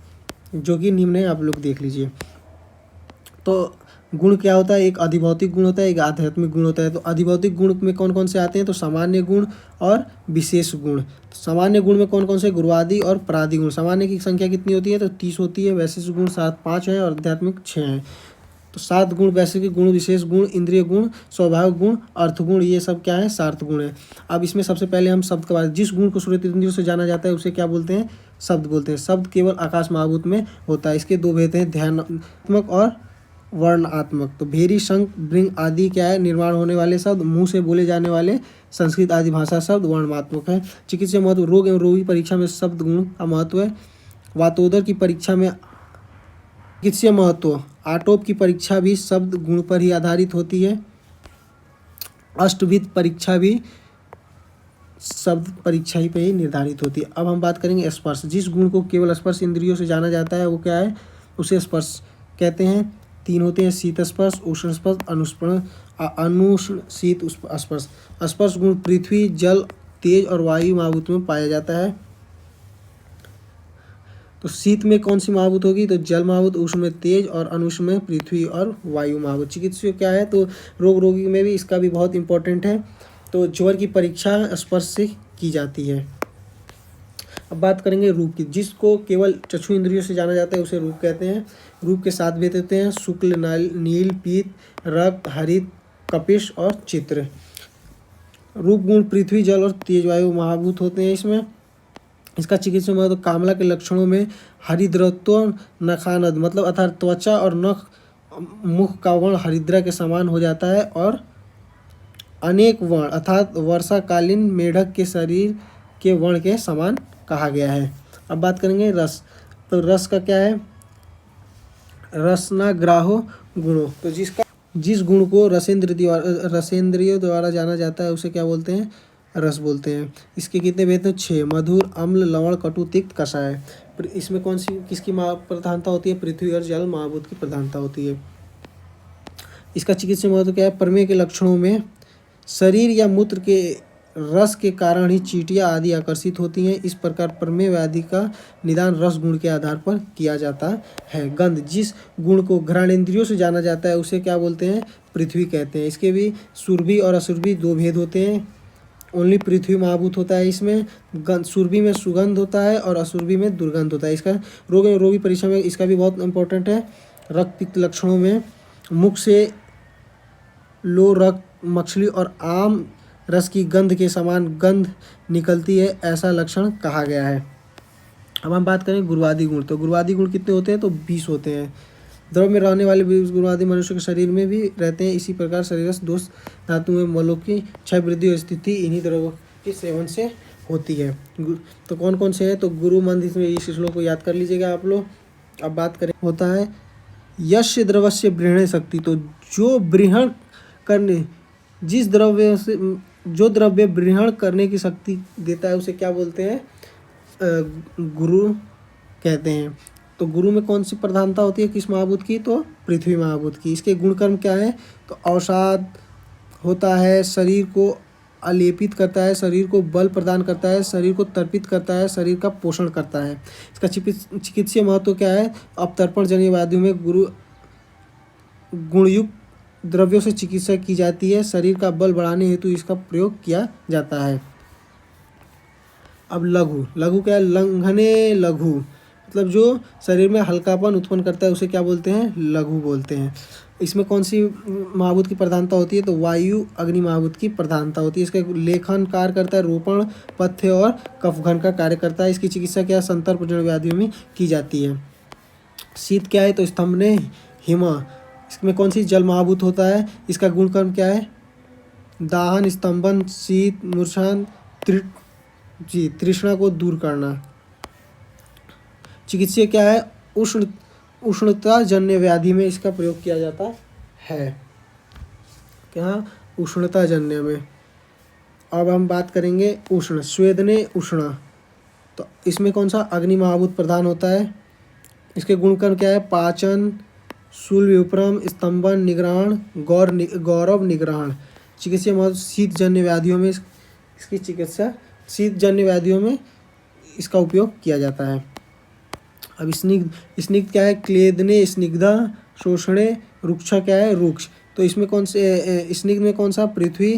जो कि निम्न है, आप लोग देख लीजिए। तो गुण क्या होता है? एक अधिभौतिक गुण होता है, एक आध्यात्मिक गुण होता है। तो अधिभौतिक गुण में कौन कौन से आते हैं? तो सामान्य गुण और विशेष गुण। सामान्य गुण में कौन कौन से? गुरुवादी और प्रादि गुण। सामान्य की संख्या कितनी होती है? तो 30 होती है। वैशेषिक गुण 5 है और आध्यात्मिक 6 हैं। तो 7 गुण वैश्विक गुण, विशेष गुण, इंद्रिय गुण, स्वाभाविक गुण, अर्थ गुण, ये सब क्या है, सार्थ गुण है। अब इसमें सबसे पहले हम शब्द के बारे में, जिस गुण को श्रुति इंद्रियों से जाना जाता है उसे क्या बोलते हैं, शब्द बोलते हैं। शब्द केवल आकाश महाभूत में होता है। इसके दो भेद हैं, ध्यानात्मक और वर्णनात्मक। तो भेरी, शंख, भृंग आदि क्या है, निर्माण होने वाले शब्द, मुंह से बोले जाने वाले संस्कृत आदि भाषा शब्द वर्णनात्मक है। चिकित्सा महत्व, रोग एवं रोगी परीक्षा में शब्द गुण का महत्व है। वातोदर की परीक्षा में चिकित्सीय महत्व, आटोप की परीक्षा भी शब्द गुण पर ही आधारित होती है। अष्टविध परीक्षा भी शब्द परीक्षा ही पे ही निर्धारित होती है। अब हम बात करेंगे स्पर्श। जिस गुण को केवल स्पर्श इंद्रियों से जाना जाता है वो क्या है, उसे स्पर्श कहते हैं। 3 होते हैं, शीत स्पर्श, उष्ण स्पर्श, अनुष्ण शीत स्पर्श। स्पर्श गुण पृथ्वी, जल, तेज और वायु महाभूत में पाया जाता है। तो शीत में कौन सी महाभूत होगी, तो जल महाभूत, उष्ण में तेज और अनुष्ण में पृथ्वी और वायु महाभूत। चिकित्सा क्या है, तो रोग रोगी में भी इसका भी बहुत इंपॉर्टेंट है। तो ज्वर की परीक्षा स्पर्श से की जाती है। अब बात करेंगे रूप की। जिसको केवल चक्षु इंद्रियों से जाना जाता है उसे रूप कहते हैं। रूप के 7 भेद होते हैं, शुक्ल, नील, पीत, रक्त, हरित, कपिश और चित्र। रूप गुण पृथ्वी, जल और तेज वायु महाभूत होते हैं इसमें। इसका चिकित्सा महत्व, कामला के लक्षणों में हरिद्रत्व, नखानद मतलब अर्थात त्वचा और नख, मुख का वर्ण हरिद्रा के समान हो जाता है, और अनेक वर्ण अर्थात वर्षाकालीन मेढक के शरीर के वर्ण के समान कहा गया है। अब बात करेंगे रस। तो रस का क्या है, रसनाग्राहो गुणों। तो जिस गुण को रसेंद्रियों द्वारा जाना जाता है उसे क्या बोलते हैं, रस बोलते हैं। इसके कितने भेद हैं, 6। मधुर, अम्ल, लवण, कटु, तिक्त, कषाय। इसमें कौन सी किसकी प्रधानता होती है, पृथ्वी और जल महाभूत की प्रधानता होती है। इसका चिकित्सा महत्व क्या है, प्रमेय के लक्षणों में शरीर या मूत्र के रस के कारण ही चींटियाँ आदि आकर्षित होती हैं। इस प्रकार प्रमेय व्याधि का निदान रस गुण के आधार पर किया जाता है। गंध, जिस गुण को घ्राणेंद्रियों से जाना जाता है उसे क्या बोलते हैं, पृथ्वी कहते हैं। इसके भी सुरभि और असुरभि 2 भेद होते हैं। ओनली पृथ्वी महाभूत होता है इसमें। सुरभि में सुगंध होता है और असुरभि में दुर्गंध होता है। इसका रोग एवं रोगी परीक्षा में इसका भी बहुत इंपॉर्टेंट है। रक्त पित्त लक्षणों में मुख से लो रक्त, मछली और आम रस की गंध के समान गंध निकलती है, ऐसा लक्षण कहा गया है। अब हम बात करें गुरुवादी गुण। तो गुरुवादी गुण कितने होते हैं, तो 20 होते हैं। द्रव में रहने वाले गुरुवादी मनुष्य के शरीर में भी रहते हैं। इसी प्रकार शरीरस्थ दोष धातु में मलों की क्षय, वृद्धि और स्थिति इन्हीं द्रव्यों के सेवन से होती है। तो कौन कौन से हैं, तो गुरु मंत्र, इसमें इस श्लोक को याद कर लीजिएगा आप लोग। अब बात करें, होता है यस्य द्रवस्य ब्रहणे शक्ति। तो जो ब्रहण करने, जिस द्रव्य से जो द्रव्य ब्रहण करने की शक्ति देता है उसे क्या बोलते हैं, गुरु कहते हैं। तो गुरु में कौन सी प्रधानता होती है, किस महाभूत की, तो पृथ्वी महाभूत की। इसके गुणकर्म क्या है, तो अवसाद होता है, शरीर को अलेपित करता है, शरीर को बल प्रदान करता है, शरीर को तर्पित करता है, शरीर का पोषण करता है। इसका चिकित्सीय महत्व क्या है, अपतर्पण जन्य व्याधियों में गुरु गुणयुक्त द्रव्यों से चिकित्सा की जाती है। शरीर का बल बढ़ाने हेतु इसका प्रयोग किया जाता है। अब लघु, लघु क्या है, लंघने लघु मतलब जो शरीर में हल्कापन उत्पन्न करता है उसे क्या बोलते हैं, लघु बोलते हैं। इसमें कौन सी महाभूत की प्रधानता होती है, तो वायु अग्नि महाभूत की प्रधानता होती है। इसका लेखन कार्य करता है, रोपण, पथ्य और कफघन का कार्य करता है। इसकी चिकित्सा क्या है, संतर्प जन्य व्याधियों में की जाती है। शीत क्या है, तो स्तंभने हिमा। इसमें कौन सी जल महाभूत होता है, इसका गुणकर्म क्या है, दाहन, स्तंभन, शीत, मूर्छन, तृष्णा को दूर करना। चिकित्सा क्या है, उष्णता जन्य व्याधि में इसका प्रयोग किया जाता है। क्या, उष्णता जन्य में। अब हम बात करेंगे उष्ण, स्वेदने उष्ण। तो इसमें कौन सा अग्नि महाभूत प्रधान होता है। इसके गुणकर्म क्या है, पाचन, शूल विप्रम, स्तंभन, निग्रहण, गौरव निग्रहण। चिकित्सा महत्व, शीत जन्य व्याधियों में इसकी चिकित्सा, शीत जन्य व्याधियों में इसका उपयोग किया जाता है। अब स्निग्ध, स्निग्ध क्या है, क्लेदने स्निग्धा, शोषणे, रुक्षा क्या है, रुक्ष। तो इसमें कौन से, स्निग्ध में कौन सा, पृथ्वी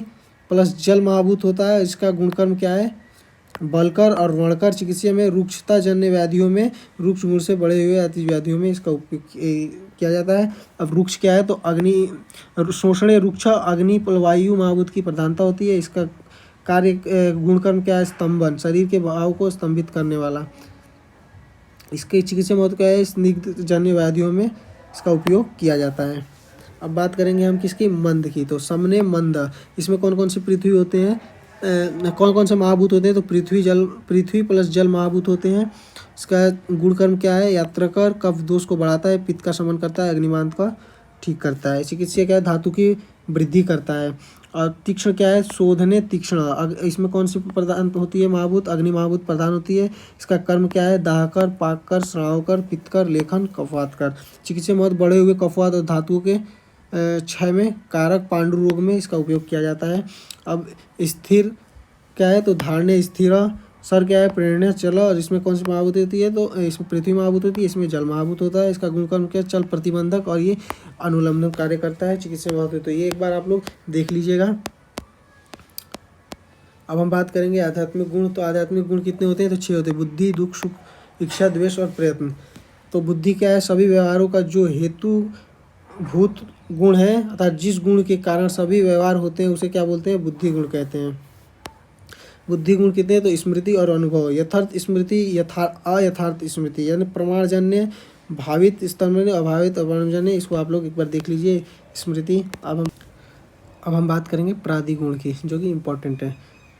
प्लस जल महाभूत होता है। इसका गुणकर्म क्या है, बलकर और वर्णकर चिकित्सा में रुक्षता जन्य व्याधियों में, रुक्ष गुण से बड़े हुए अति व्याधियों में इसका उपयोग किया जाता है। अब रुक्ष क्या है, तो अग्नि शोषणीय रुक्ष अग्नि वायु महाभूत की प्रधानता होती है। इसका कार्य गुणकर्म क्या है, स्तंभन, शरीर के भाव को स्तंभित करने वाला। इसके चिकित्सा महत्व क्या है, स्निग्ध जन्य व्याधियों में इसका उपयोग किया जाता है। अब बात करेंगे हम किसकी, मंद की। तो समने मंद, इसमें कौन कौन से पृथ्वी होते हैं, कौन कौन से महाभूत होते हैं, तो पृथ्वी प्लस जल महाभूत होते हैं। इसका गुणकर्म क्या है, यात्रकर, कफ दोष को बढ़ाता है, पित्त का शमन करता है, अग्निमांद का ठीक करता है। चिकित्सा क्या है, धातु की वृद्धि करता है। और तीक्ष्ण क्या है, शोधने तीक्ष्ण, इसमें कौन सी प्रधान होती है महाभूत, अग्नि महाभूत प्रधान होती है। इसका कर्म क्या है, दाहकर, पाककर, श्रावकर, पित्तकर, लेखन, कफवातकर। चिकित्सा महत्व बढ़े हुए कफवात और धातुओं के क्षय में कारक, पांडु रोग में इसका उपयोग किया जाता है। अब स्थिर क्या है, तो धारणे स्थिर। सर क्या है, प्रेरणा चल, और इसमें कौन सी महाभूत होती है, तो इसमें पृथ्वी महाभूत होती है, इसमें जल महाभूत होता है। इसका गुणकर्म क्या है, चल प्रतिबंधक, और ये अनुलंबन कार्य करता है। चिकित्सा महत्व, तो ये एक बार आप लोग देख लीजिएगा। अब हम बात करेंगे आध्यात्मिक गुण। तो आध्यात्मिक गुण कितने होते हैं, तो 6 होते हैं, बुद्धि, दुख, सुख, इच्छा, द्वेष और प्रयत्न। तो बुद्धि क्या है, सभी व्यवहारों का जो हेतु भूत गुण है, अर्थात जिस गुण के कारण सभी व्यवहार होते हैं उसे क्या बोलते हैं, बुद्धि गुण कहते हैं। बुद्धि गुण कितने हैं, तो स्मृति और अनुभव, यथार्थ स्मृति, अयथार्थ स्मृति, यानी प्रमाणजन्य, भावित स्तंभन, अभावित अवर्णजन्य। इसको आप लोग एक बार देख लीजिए, स्मृति। अब हम बात करेंगे प्रादि गुण की, जो कि इम्पोर्टेंट है।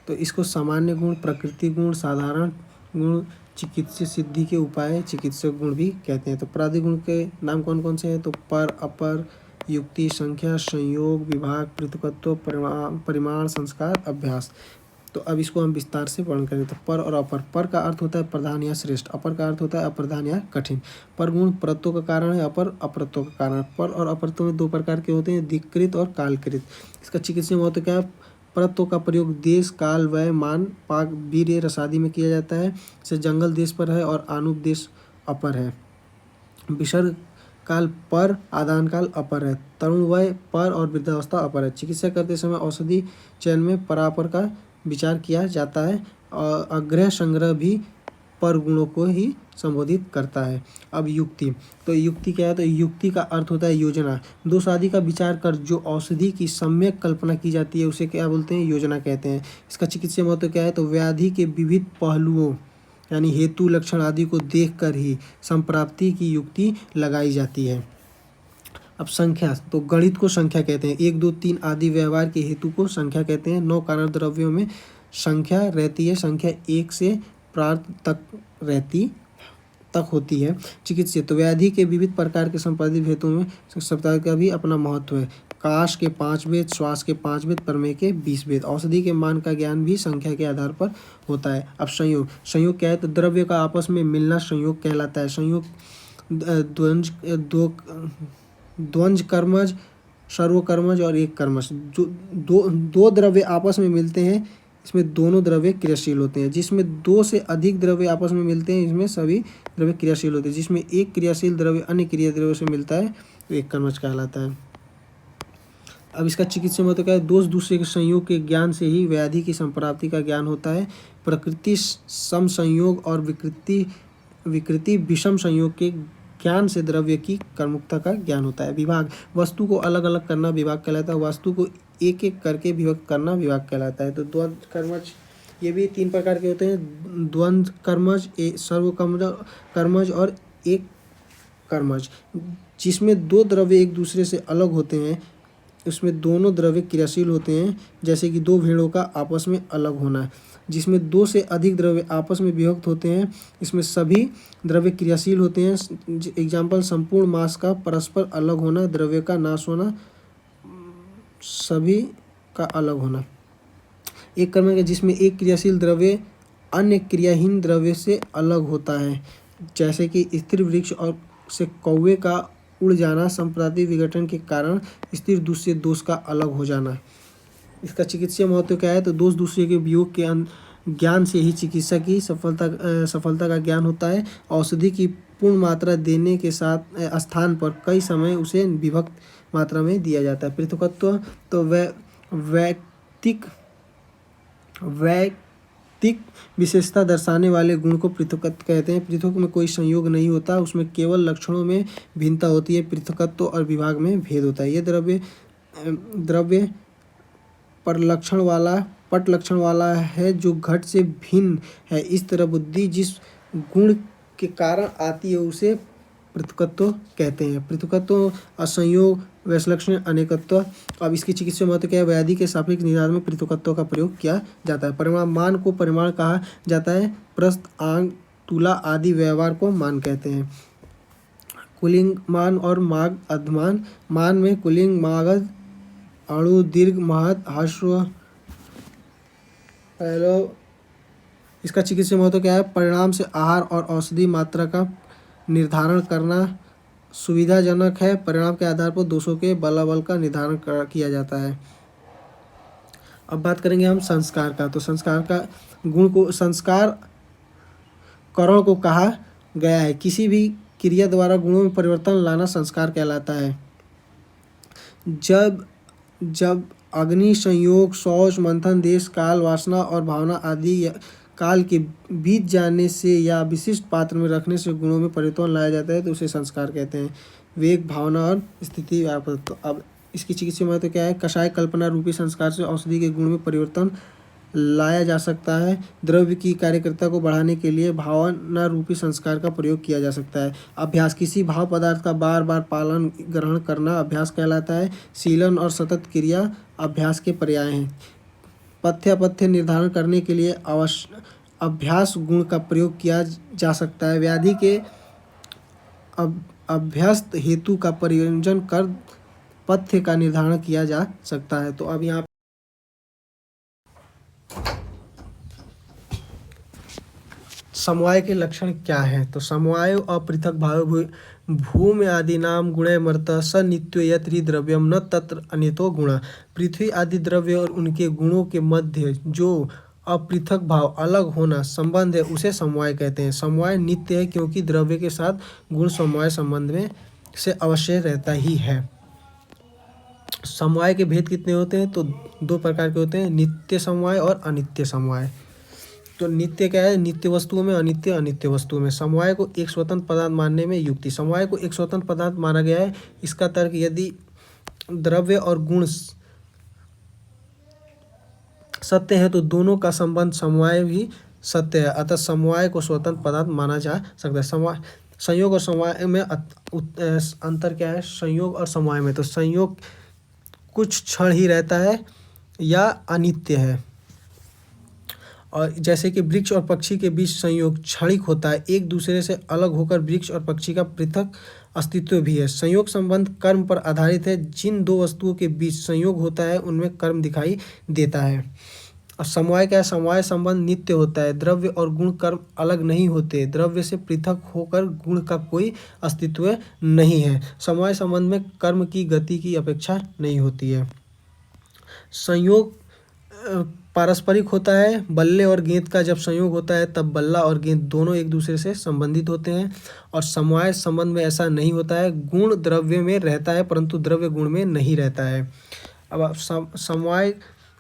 तो इसको सामान्य गुण, प्रकृति गुण, साधारण गुण, चिकित्सा सिद्धि के उपाय, चिकित्सक गुण भी कहते हैं। तो प्रादि गुण के नाम कौन कौन से हैं, तो पर, अपर, युक्ति, संख्या, संयोग, विभाग, पृथकत्व, परिमाण, संस्कार, अभ्यास। तो अब इसको हम विस्तार से वर्णन करें। तो पर और अपर, पर का अर्थ होता है प्रधान या श्रेष्ठ, अपर का अर्थ होता है अप्रधान या कठिन। पर गुण परत्व का कारण है, अपर अपरत्व का कारण। पर और अपरत्व में 2 प्रकार के होते हैं, दिक्कृत और कालकृत। इसका चिकित्सा महत्व क्या है, परत्व का प्रयोग देश, काल, वय, मान, पाक, वीर्य, रसादि में किया जाता है। जैसे जंगल देश पर है और आनुप देश अपर है। विसर्ग काल पर, आदान काल अपर है। तरुण वय पर और वृद्धावस्था अपर है। चिकित्सा करते समय औषधि चयन में परापर का विचार किया जाता है, और अग्रह संग्रह भी पर गुणों को ही संबोधित करता है। अब युक्ति, तो युक्ति क्या है, तो युक्ति का अर्थ होता है योजना। दोष आदि का विचार कर जो औषधि की सम्यक कल्पना की जाती है उसे क्या बोलते हैं, योजना कहते हैं। इसका चिकित्सा महत्व क्या है, तो व्याधि के विविध पहलुओं यानी हेतु, लक्षण आदि को देखकर ही संप्राप्ति की युक्ति लगाई जाती है। अब संख्या, तो गणित को संख्या कहते हैं। 1, 2, 3 आदि व्यवहार के हेतु को संख्या कहते हैं। 9 कारण द्रव्यों में संख्या रहती है, संख्या 1 से प्रार्थ तक होती है। चिकित्सा, तो व्याधि के विविध प्रकार के संपादित हेतुओं में शब्दार्थ का भी अपना महत्व है। काश के 5 वेद, श्वास के 5 वेद, प्रमेय के 20 वेद। औषधि के मान का ज्ञान भी संख्या के आधार पर होता है। अब संयोग, संयोग क्या है, तो द्रव्य का आपस में मिलना संयोग कहलाता है। संयोग द्वंज कर्मज, सर्वकर्मज और एक कर्मज, जो दो द्रव्य आपस में मिलते हैं, इसमें दोनों द्रव्य क्रियाशील होते हैं। जिसमें 2 से अधिक द्रव्य आपस में मिलते हैं, इसमें सभी द्रव्य क्रियाशील होते हैं। जिसमें एक क्रियाशील द्रव्य अन्य क्रिया द्रव्य से मिलता है तो एक कर्मज कहलाता है। अब इसका चिकित्सा महत्व क्या है, दोष दूसरे के संयोग के ज्ञान से ही व्याधि की संप्राप्ति का ज्ञान होता है। प्रकृति सम संयोग और विकृति विषम संयोग के ज्ञान से द्रव्य की कर्मुकता का ज्ञान होता है। विभाग, वस्तु को अलग अलग करना विभाग कहलाता है। वस्तु को एक एक करके विभक्त करना विभाग कहलाता है। तो द्वंद कर्मज, ये भी 3 प्रकार के होते हैं, द्वंद कर्मज, सर्वकर्मज और एक कर्मज। जिसमें 2 द्रव्य एक दूसरे से अलग होते हैं, उसमें दोनों द्रव्य क्रियाशील होते हैं, जैसे कि 2 भेड़ों का आपस में अलग होना। जिसमें 2 से अधिक द्रव्य आपस में विभक्त होते हैं, इसमें सभी द्रव्य क्रियाशील होते हैं। एग्जाम्पल, संपूर्ण मास का परस्पर अलग होना, द्रव्य का नाश होना, सभी का अलग होना। एक कर्म है जिसमें एक क्रियाशील द्रव्य अन्य क्रियाहीन द्रव्य से अलग होता है, जैसे कि स्थिर वृक्ष और से कौवे का उड़ जाना, संप्राति विघटन के कारण स्थिर दूसरे दोष का अलग हो जाना। इसका चिकित्सा महत्व क्या है, तो दोष दूसरे के वियोग के ज्ञान से ही चिकित्सा की सफलता का ज्ञान होता है। औषधि की पूर्ण मात्रा देने के साथ स्थान पर कई समय उसे विभक्त मात्रा में दिया जाता है। पृथकत्व, तो वैयक्तिक भौतिक विशेषता दर्शाने वाले गुण को पृथकत्व कहते हैं। पृथक में कोई संयोग नहीं होता, उसमें केवल लक्षणों में भिन्नता होती है। पृथकत्व और विभाग में भेद होता है। ये द्रव्य पट लक्षण वाला है जो घट से भिन्न है। इस तरह बुद्धि जिस गुण के कारण आती है उसे पृथकत्व कहते हैं। पृथकत्व, असंयोग, वैश्लक्षण्य, अनेकत्व। अब इसकी चिकित्सा महत्व क्या है? व्याधि के सापेक्ष निदान में पृथकत्व का प्रयोग किया जाता है। परिमाण, मान को परिमाण कहा जाता है। प्रस्थ, आंग, तुला आदि व्यवहार को मान कहते हैं। कुलिंग मान और माग अधमान। मान में कुलिंग, मागध, अणु, दीर्घ, महत्, ह्रस्व, पहलो। इसका चिकित्सीय महत्व क्या है? परिणाम से आहार और औषधि मात्रा का निर्धारण करना सुविधाजनक है। परिणाम के आधार पर दोषों के बलाबल का निर्धारण किया जाता है। अब बात करेंगे हम संस्कार का। तो संस्कार का गुण को, संस्कार करण को कहा गया है। किसी भी क्रिया द्वारा गुणों में परिवर्तन लाना संस्कार कहलाता है। जब अग्नि, संयोग, शौच, मंथन, देश, काल, वासना और भावना आदि काल के बीत जाने से या विशिष्ट पात्र में रखने से गुणों में परिवर्तन लाया जाता है तो उसे संस्कार कहते हैं। वेग, भावना और स्थिति। तो अब इसकी चिकित्सीय महत्व क्या है? कषाय कल्पना रूपी संस्कार से औषधि के गुण में परिवर्तन लाया जा सकता है। द्रव्य की कार्यकर्ता को बढ़ाने के लिए भावना रूपी संस्कार का प्रयोग किया जा सकता है। अभ्यास, किसी भाव पदार्थ का बार बार पालन ग्रहण करना अभ्यास कहलाता है। शीलन और सतत क्रिया अभ्यास के पर्याय हैं। पथ्य निर्धारण करने के लिए अभ्यास गुण का प्रयोग किया जा सकता है। व्याधि के अभ्यस्त हेतु का प्रयोजन कर पथ्य का निर्धारण किया जा सकता है। तो अब यहाँ समवाय के लक्षण क्या हैं? तो समवाय अपृथक भाव भूमि आदि नाम गुणे मर्त स नित्यो यत्रि द्रव्यम न तत्र अन्यतो गुण। पृथ्वी आदि द्रव्य और उनके गुणों के मध्य जो अपृथक भाव, अलग होना संबंध है उसे समवाय कहते हैं। समवाय नित्य है क्योंकि द्रव्य के साथ गुण समवाय संबंध में से अवश्य रहता ही है। समवाय के भेद कितने होते हैं? तो दो प्रकार के होते हैं, नित्य समवाय और अनित्य समवाय। तो नित्य क्या है? नित्य वस्तुओं में, अनित्य अनित्य वस्तुओं में। समवाय को एक स्वतंत्र पदार्थ मानने में युक्ति। समवाय को एक स्वतंत्र पदार्थ माना गया है। इसका तर्क, यदि द्रव्य और गुण सत्य है तो दोनों का संबंध समवाय भी सत्य है, अतः समवाय को स्वतंत्र पदार्थ माना जा सकता है। समवाय, संयोग और समवाय में अंतर क्या है? संयोग और समवाय में, तो संयोग कुछ क्षण ही रहता है या अनित्य है। और जैसे कि वृक्ष और पक्षी के बीच संयोग क्षणिक होता है, एक दूसरे से अलग होकर वृक्ष और पक्षी का पृथक अस्तित्व भी है। संयोग संबंध कर्म पर आधारित है। जिन दो वस्तुओं के बीच संयोग होता है उनमें कर्म दिखाई देता है। और समवाय क्या है? समवाय संबंध नित्य होता है। द्रव्य और गुण कर्म अलग नहीं होते। द्रव्य से पृथक होकर गुण का कोई अस्तित्व नहीं है। समवाय संबंध में कर्म की गति की अपेक्षा नहीं होती है। संयोग पारस्परिक होता है। बल्ले और गेंद का जब संयोग होता है तब बल्ला और गेंद दोनों एक दूसरे से संबंधित होते हैं। और समवाय संबंध में ऐसा नहीं होता है। गुण द्रव्य में रहता है परंतु द्रव्य गुण में नहीं रहता है। अब समवाय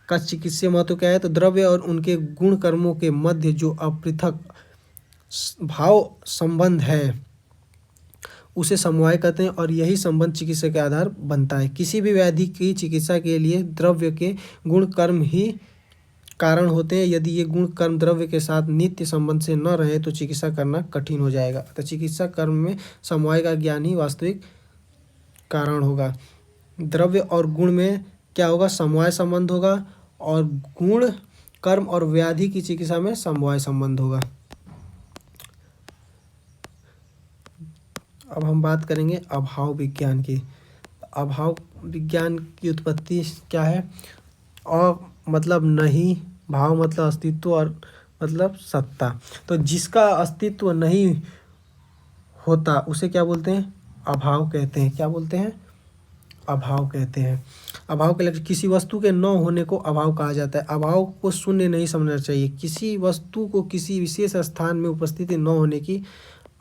का चिकित्सीय महत्व क्या है? तो द्रव्य और उनके गुण कर्मों के मध्य जो अपृथक भाव संबंध है उसे समवाय कहते हैं और यही संबंध चिकित्सा के आधार बनता है। किसी भी व्याधि की चिकित्सा के लिए द्रव्य के गुण कर्म ही कारण होते हैं। यदि ये गुण कर्म द्रव्य के साथ नित्य संबंध से न रहे तो चिकित्सा करना कठिन हो जाएगा। तो चिकित्सा कर्म में समवाय का ज्ञान ही वास्तविक कारण होगा। द्रव्य और गुण में क्या होगा? समवाय संबंध होगा और गुण कर्म और व्याधि की चिकित्सा में समवाय संबंध होगा। अब हम बात करेंगे अभाव विज्ञान की। अभाव विज्ञान की उत्पत्ति क्या है? मतलब नहीं, भाव मतलब अस्तित्व और मतलब सत्ता। तो जिसका अस्तित्व नहीं होता उसे क्या बोलते हैं? अभाव कहते हैं। क्या बोलते हैं? अभाव कहते हैं। अभाव के लक्षण, किसी वस्तु के न होने को अभाव कहा जाता है। अभाव को शून्य नहीं समझना चाहिए। किसी वस्तु को किसी विशेष स्थान में उपस्थिति न होने की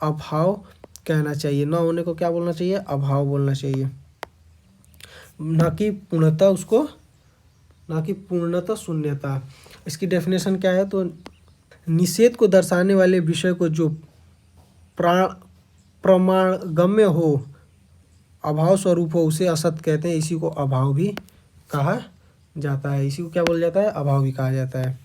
अभाव कहना चाहिए। न होने को क्या बोलना चाहिए? अभाव बोलना चाहिए, ना कि पूर्णतः उसको, ना कि पूर्णतः शून्यता। इसकी डेफिनेशन क्या है? तो निषेध को दर्शाने वाले विषय को जो प्रमाणगम्य हो, अभाव स्वरूप हो, उसे असत कहते हैं। इसी को अभाव भी कहा जाता है। इसी को क्या बोला जाता है? अभाव भी कहा जाता है।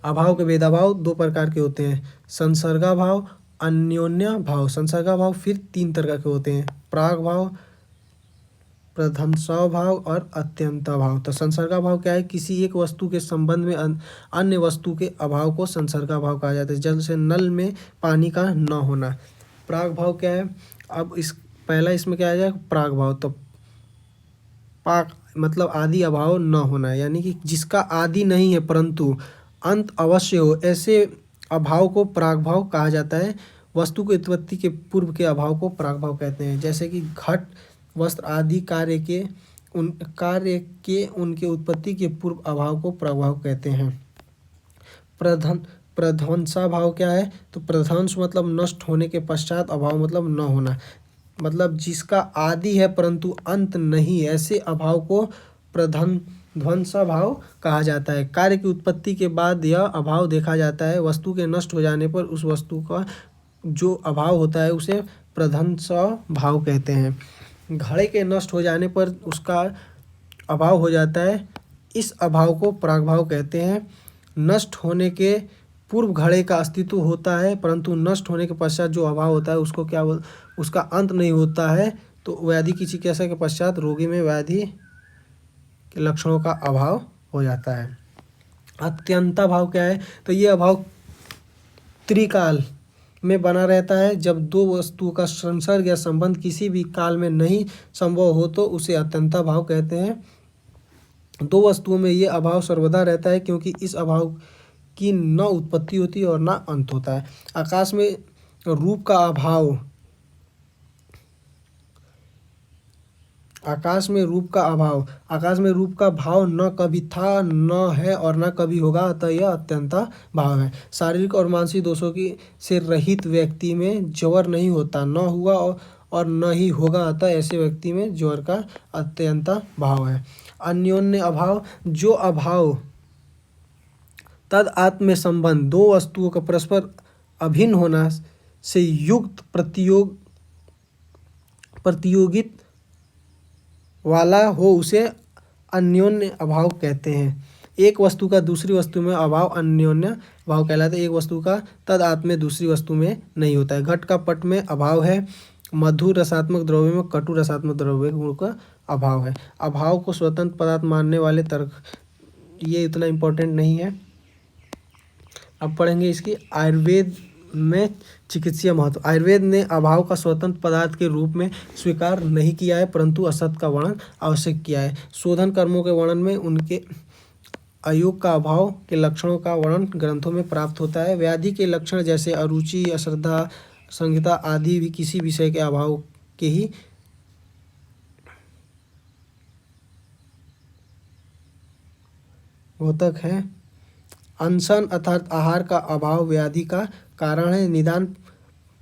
अभाव के भेदाभाव दो प्रकार के होते हैं, संसर्गाभाव, अन्योन्य भाव। संसर्गाभाव फिर तीन तरह के होते हैं, प्राग भाव, प्रध्वंसाभाव और अत्यंताभाव। तो संसर्गाभाव क्या है? किसी एक वस्तु के संबंध में अन्य वस्तु के अभाव को संसर्गाभाव कहा जाता है। जैसे नल में पानी का न होना। प्राग भाव क्या है? अब इस पहला इसमें क्या आ जाएगा? प्राग भाव। तो पाक मतलब आदि अभाव न होना, यानी कि जिसका आदि नहीं है परंतु अंत अवश्य हो, ऐसे अभाव को प्राग भाव कहा जाता है। वस्तु की उत्पत्ति के पूर्व के अभाव को प्राग भाव कहते हैं। जैसे कि घट, वस्त्र आदि कार्य के उनके उत्पत्ति के पूर्व अभाव को प्राग भाव कहते हैं। प्रध्वंसा भाव क्या है? तो प्रध्वंस मतलब नष्ट होने के पश्चात, अभाव मतलब न होना, मतलब जिसका आदि है परंतु अंत नहीं, ऐसे अभाव को प्रध्वंसा भाव कहा जाता है। कार्य की उत्पत्ति के बाद यह अभाव देखा जाता है। वस्तु के नष्ट हो जाने पर उस वस्तु का जो अभाव होता है उसे प्रध्वंसा भाव कहते हैं। घड़े के नष्ट हो जाने पर उसका अभाव हो जाता है, इस अभाव को प्राग भाव कहते हैं। नष्ट होने के पूर्व घड़े का अस्तित्व होता है परंतु नष्ट होने के पश्चात जो अभाव होता है उसको क्या उसका अंत नहीं होता है, तो व्याधि की चिकित्सा के पश्चात रोगी में व्याधि के लक्षणों का अभाव हो जाता है। अत्यंता भाव क्या है? तो ये अभाव त्रिकाल में बना रहता है। जब दो वस्तुओं का संसर्ग या संबंध किसी भी काल में नहीं संभव हो तो उसे अत्यंता भाव कहते हैं। दो वस्तुओं में ये अभाव सर्वदा रहता है क्योंकि इस अभाव की न उत्पत्ति होती है और न अंत होता है। आकाश में रूप का अभाव, आकाश में रूप का भाव न कभी था, न है और न कभी होगा, अतः यह अत्यंता भाव है। शारीरिक और मानसिक दोषों की से रहित व्यक्ति में ज्वर नहीं होता, न हुआ और न ही होगा, अतः ऐसे व्यक्ति में ज्वर का अत्यंता भाव है। अन्योन्य अभाव, जो अभाव तद आत्म संबंध, दो वस्तुओं का परस्पर अभिन्न होना से युक्त प्रतियोगित वाला हो, उसे अन्योन्य अभाव कहते हैं। एक वस्तु का दूसरी वस्तु में अभाव अन्योन्य भाव कहलाता है। एक वस्तु का तद आत्म में दूसरी वस्तु में नहीं होता है। घट का पट में अभाव है, मधुर रसात्मक द्रव्य में कटु रसात्मक द्रव्य गुण का अभाव है। अभाव को स्वतंत्र पदार्थ मानने वाले तर्क, ये इतना इम्पोर्टेंट नहीं है। अब पढ़ेंगे इसकी आयुर्वेद में चिकित्सीय महत्व। आयुर्वेद ने अभाव का स्वतंत्र पदार्थ के रूप में स्वीकार नहीं किया है परंतु असत का वर्णन आवश्यक किया है। शोधन कर्मों के वर्णन में उनके अयोग का अभाव के लक्षणों का वर्णन ग्रंथों में प्राप्त होता है। व्याधि के लक्षण जैसे अरुचि, अश्रद्धा, संहिता आदि भी किसी विषय के अभाव के ही द्योतक है। अनशन अर्थात आहार का अभाव व्याधि का कारण है।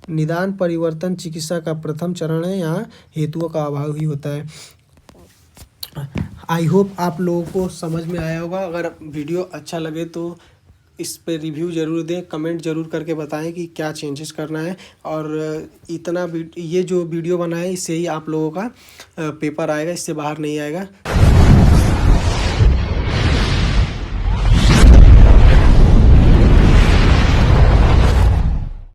निदान परिवर्तन चिकित्सा का प्रथम चरण है। यहाँ हेतुओं का अभाव ही होता है। आई होप आप लोगों को समझ में आया होगा। अगर वीडियो अच्छा लगे तो इस पे रिव्यू ज़रूर दें, कमेंट ज़रूर करके बताएं कि क्या चेंजेस करना है। और ये जो वीडियो बना है इससे ही आप लोगों का पेपर आएगा, इससे बाहर नहीं आएगा।